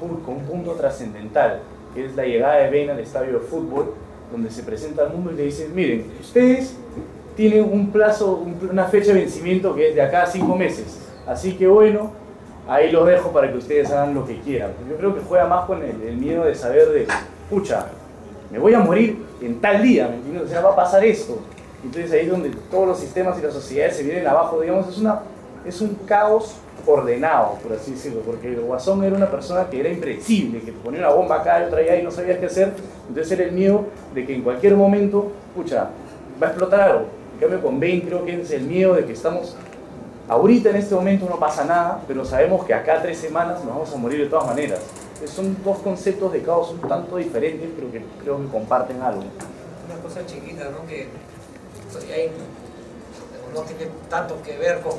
punto trascendental, que es la llegada de Bane al estadio de fútbol, donde se presenta al mundo y le dicen: miren, ustedes tienen un plazo, una fecha de vencimiento que es de acá a 5 meses, así que bueno, ahí los dejo para que ustedes hagan lo que quieran. Yo creo que juega más con el miedo de saber de, pucha, me voy a morir en tal día, ¿me entiendes? O sea, va a pasar esto. Entonces ahí es donde todos los sistemas y las sociedades se vienen abajo, digamos, es un caos ordenado, por así decirlo, porque el Guasón era una persona que era impredecible, que te ponía una bomba acá y otra allá y no sabías qué hacer. Entonces era el miedo de que en cualquier momento, pucha, va a explotar algo. En cambio con Bane creo que es el miedo de que estamos, ahorita en este momento no pasa nada, pero sabemos que acá 3 semanas nos vamos a morir de todas maneras. Entonces son dos conceptos de caos un tanto diferentes, pero que creo que comparten algo. Una cosa chiquita, ¿no? Que no tiene tanto que ver con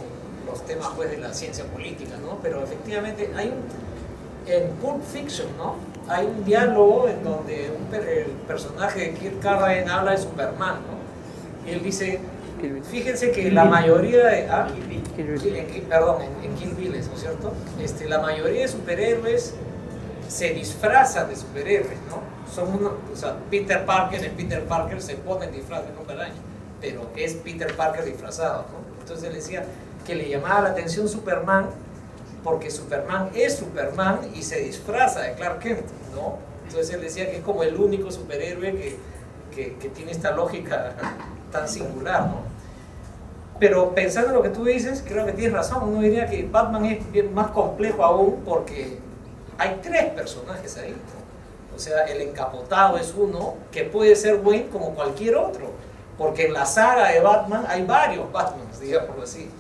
los temas, pues, de la ciencia política, ¿no? Pero efectivamente en Pulp Fiction, ¿no? Hay un diálogo en donde el personaje de Kirk Carradine habla de Superman, ¿no? Y él dice: fíjense que la mayoría de... en Kill Bill, ¿no es cierto? La mayoría de superhéroes se disfrazan de superhéroes, ¿no? O sea, Peter Parker se pone el disfraz de Hombre Araña, pero es Peter Parker disfrazado, ¿no? Entonces él decía que le llamaba la atención Superman porque Superman es Superman y se disfraza de Clark Kent, ¿no? Entonces él decía que es como el único superhéroe que tiene esta lógica tan singular, ¿no? Pero pensando en lo que tú dices, creo que tienes razón. Uno diría que Batman es bien más complejo aún porque hay 3 personajes ahí, ¿no? O sea, el encapotado es uno que puede ser Wayne como cualquier otro, porque en la saga de Batman hay varios Batmans, digámoslo así,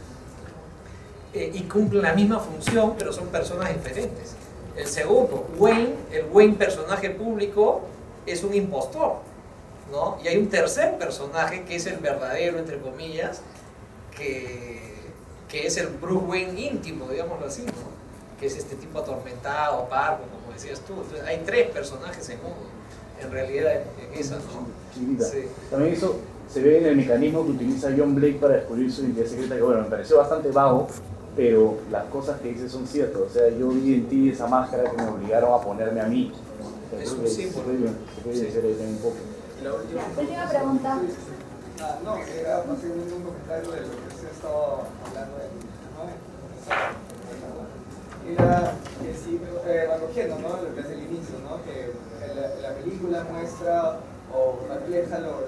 y cumplen la misma función, pero son personas diferentes. El segundo, Wayne, el Wayne personaje público, es un impostor, ¿no? Y hay un tercer personaje que es el verdadero, entre comillas, que es el Bruce Wayne íntimo, digámoslo así, ¿no? Que es este tipo atormentado, parco, como decías tú. Entonces, hay 3 personajes en uno, en realidad, en esa, ¿no? Sí. También eso se ve en el mecanismo que utiliza John Blake para descubrir su identidad secreta, que bueno, me pareció bastante vago, pero las cosas que dice son ciertas. O sea, yo vi en ti esa máscara que me obligaron a ponerme a mí. Es un símbolo. Se puede decir ahí un poco. La última pregunta. No, era básicamente un comentario de lo que se ha estado hablando ¿no? Era que sí, recogiendo, ¿no? Desde el inicio, ¿no? Que la película muestra o refleja lo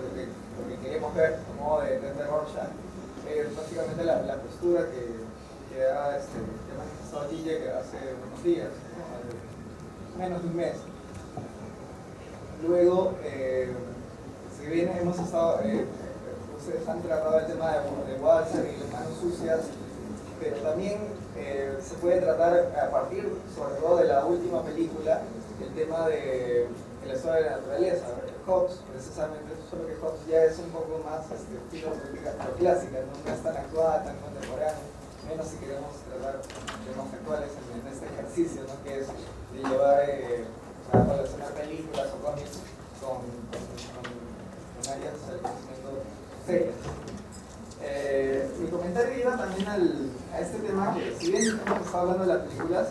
que queremos ver, como de Rorschach, básicamente la postura que ha manifestado Gille que hace unos días, ¿no? Menos de un mes. Luego, si bien hemos estado, ustedes han tratado el tema de Walser y las manos sucias, pero también se puede tratar a partir, sobre todo de la última película, el tema de la historia de la naturaleza, Hobbes, precisamente, solo que Hobbes ya es un poco más estilo clásica, ¿no? No es tan actual, tan contemporáneo, menos si queremos tratar temas actuales en este ejercicio, ¿no? Que es de llevar a relacionar películas o cómics con áreas de conocimiento serias. Mi comentario iba también a este tema que, si bien hemos estado hablando de las películas,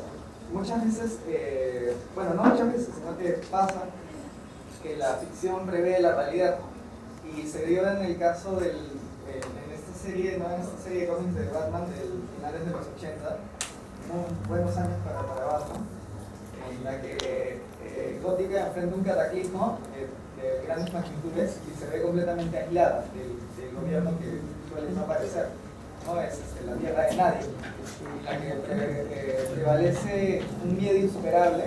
muchas veces, bueno, no muchas veces, sino que pasa que la ficción prevé la realidad, y se dio en el caso en esta serie, ¿no? En esta serie de cómics de Batman de finales de los 80, buenos años para Batman, en la que Gótica enfrenta un cataclismo de grandes magnitudes y se ve completamente aislada del gobierno que suele no aparecer, ¿no? Es la tierra de nadie, en la que prevalece un miedo insuperable,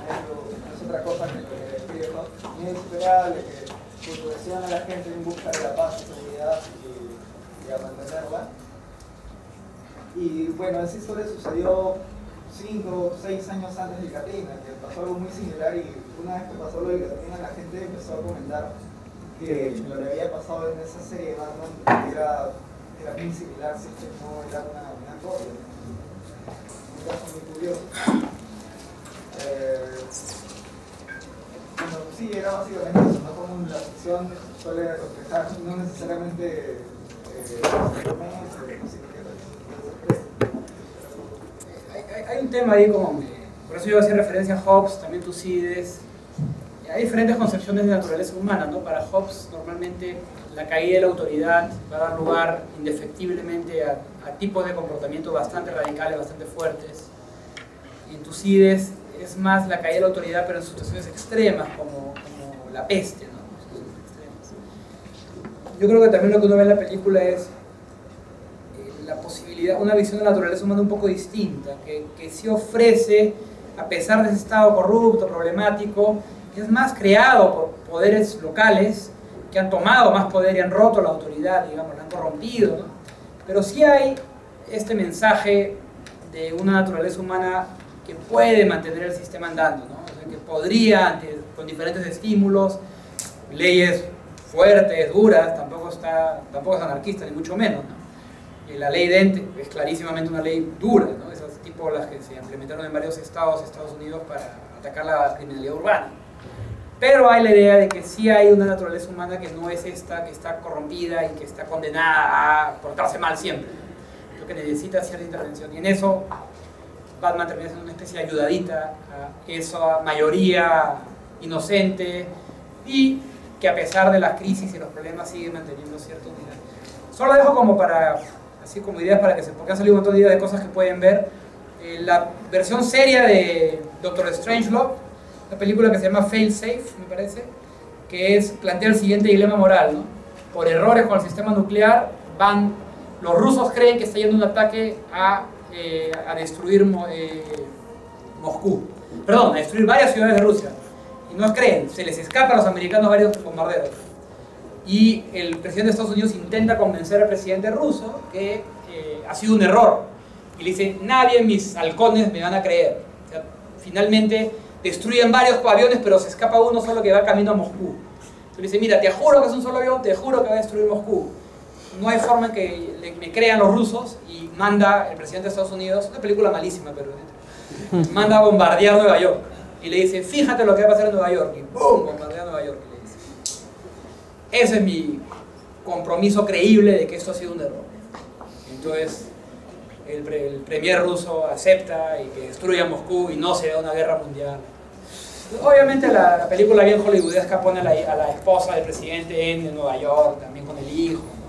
no es otra cosa que lo que describe, ¿no? Un miedo insuperable que presiona a la gente en busca de la paz, seguridad y a mantenerla. Y bueno, esa historia sucedió 5 o 6 años antes de Katrina, que pasó algo muy similar, y una vez que pasó lo de Katrina, la gente empezó a comentar que lo que había pasado en esa serie de Batman era muy similar, si es que no era una copia. Un caso muy curioso. Bueno, sí, era básicamente eso, ¿no? Como la ficción suele reflejar, no necesariamente hay un tema ahí como, por eso yo hacía referencia a Hobbes, también Tucídides. Hay diferentes concepciones de naturaleza humana, ¿no? Para Hobbes, normalmente la caída de la autoridad va a dar lugar indefectiblemente a tipos de comportamiento bastante radicales, bastante fuertes. Y en Tucídides es más la caída de la autoridad, pero en situaciones extremas, como la peste, ¿no? Yo creo que también lo que uno ve en la película es la posibilidad, una visión de la naturaleza humana un poco distinta, que sí ofrece, a pesar de ese estado corrupto, problemático, es más creado por poderes locales que han tomado más poder y han roto la autoridad, digamos, la han corrompido, ¿no? Pero sí hay este mensaje de una naturaleza humana que puede mantener el sistema andando, ¿no? O sea, que podría, con diferentes estímulos, leyes fuertes, duras, tampoco es anarquista, ni mucho menos, ¿no? Y la ley Dent es clarísimamente una ley dura, ¿no? Esas tipo las que se implementaron en varios estados de Estados Unidos para atacar la criminalidad urbana. Pero hay la idea de que sí hay una naturaleza humana que no es esta, que está corrompida y que está condenada a portarse mal siempre, lo que necesita cierta intervención. Y en eso Batman termina siendo una especie de ayudadita a esa mayoría inocente y que a pesar de las crisis y los problemas sigue manteniendo cierta unidad. Solo dejo como para, así como ideas para que se, porque han salido un montón de ideas de cosas que pueden ver. la versión seria de Doctor Strangelove, una película que se llama Fail Safe, me parece, que plantea el siguiente dilema moral, ¿no? Por errores con el sistema nuclear, los rusos creen que está yendo un ataque a destruir Moscú, perdón, a destruir varias ciudades de Rusia, y no creen, se les escapa a los americanos varios bombarderos, y el presidente de Estados Unidos intenta convencer al presidente ruso que ha sido un error, y le dice, nadie, mis halcones me van a creer. O sea, finalmente destruyen varios aviones, pero se escapa uno solo que va camino a Moscú. Entonces le dice, mira, te juro que es un solo avión, te juro que va a destruir Moscú. No hay forma en que me crean los rusos, y manda el presidente de Estados Unidos, una película malísima, pero manda a bombardear Nueva York. Y le dice, fíjate lo que va a pasar en Nueva York. Y ¡boom! Bombardea Nueva York. Y le dice. Ese es mi compromiso creíble de que esto ha sido un error. Entonces, el premier ruso acepta y que destruya Moscú y no se da una guerra mundial. Obviamente la película bien hollywoodesca pone a la esposa del presidente en Nueva York, también con el hijo, ¿no?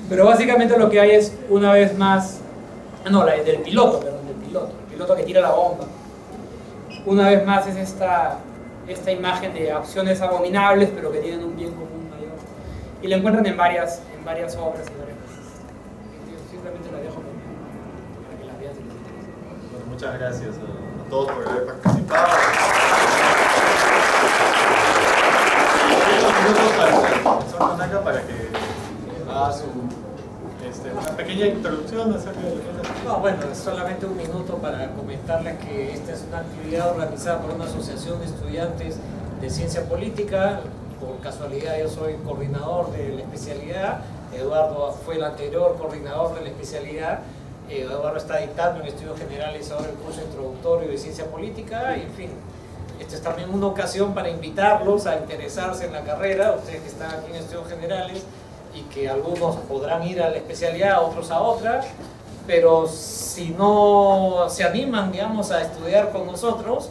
Pero básicamente lo que hay es, una vez más, del piloto, el piloto que tira la bomba. Una vez más es esta imagen de acciones abominables, pero que tienen un bien común mayor. Y la encuentran en varias obras y varias cosas. Simplemente la dejo para que la vean si les interesa. Bueno, muchas gracias a todos por haber participado. Y unos minutos para el profesor Tanaka para que haga una pequeña introducción acerca de lo que es la... No, bueno, solamente un minuto para comentarles que esta es una actividad organizada por una asociación de estudiantes de ciencia política. Por casualidad yo soy coordinador de la especialidad, Eduardo fue el anterior coordinador de la especialidad, Eduardo está dictando en estudios generales ahora el curso introductorio de ciencia política, y en fin, esta es también una ocasión para invitarlos a interesarse en la carrera, ustedes que están aquí en estudios generales, y que algunos podrán ir a la especialidad, otros a otra, pero si no se animan, digamos, a estudiar con nosotros,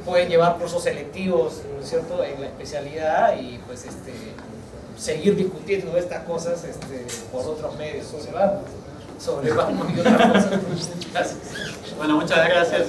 pueden llevar cursos selectivos, ¿no es cierto?, en la especialidad, y pues seguir discutiendo de estas cosas por otros medios sobre vamos y otras cosas. Gracias. Bueno, muchas gracias.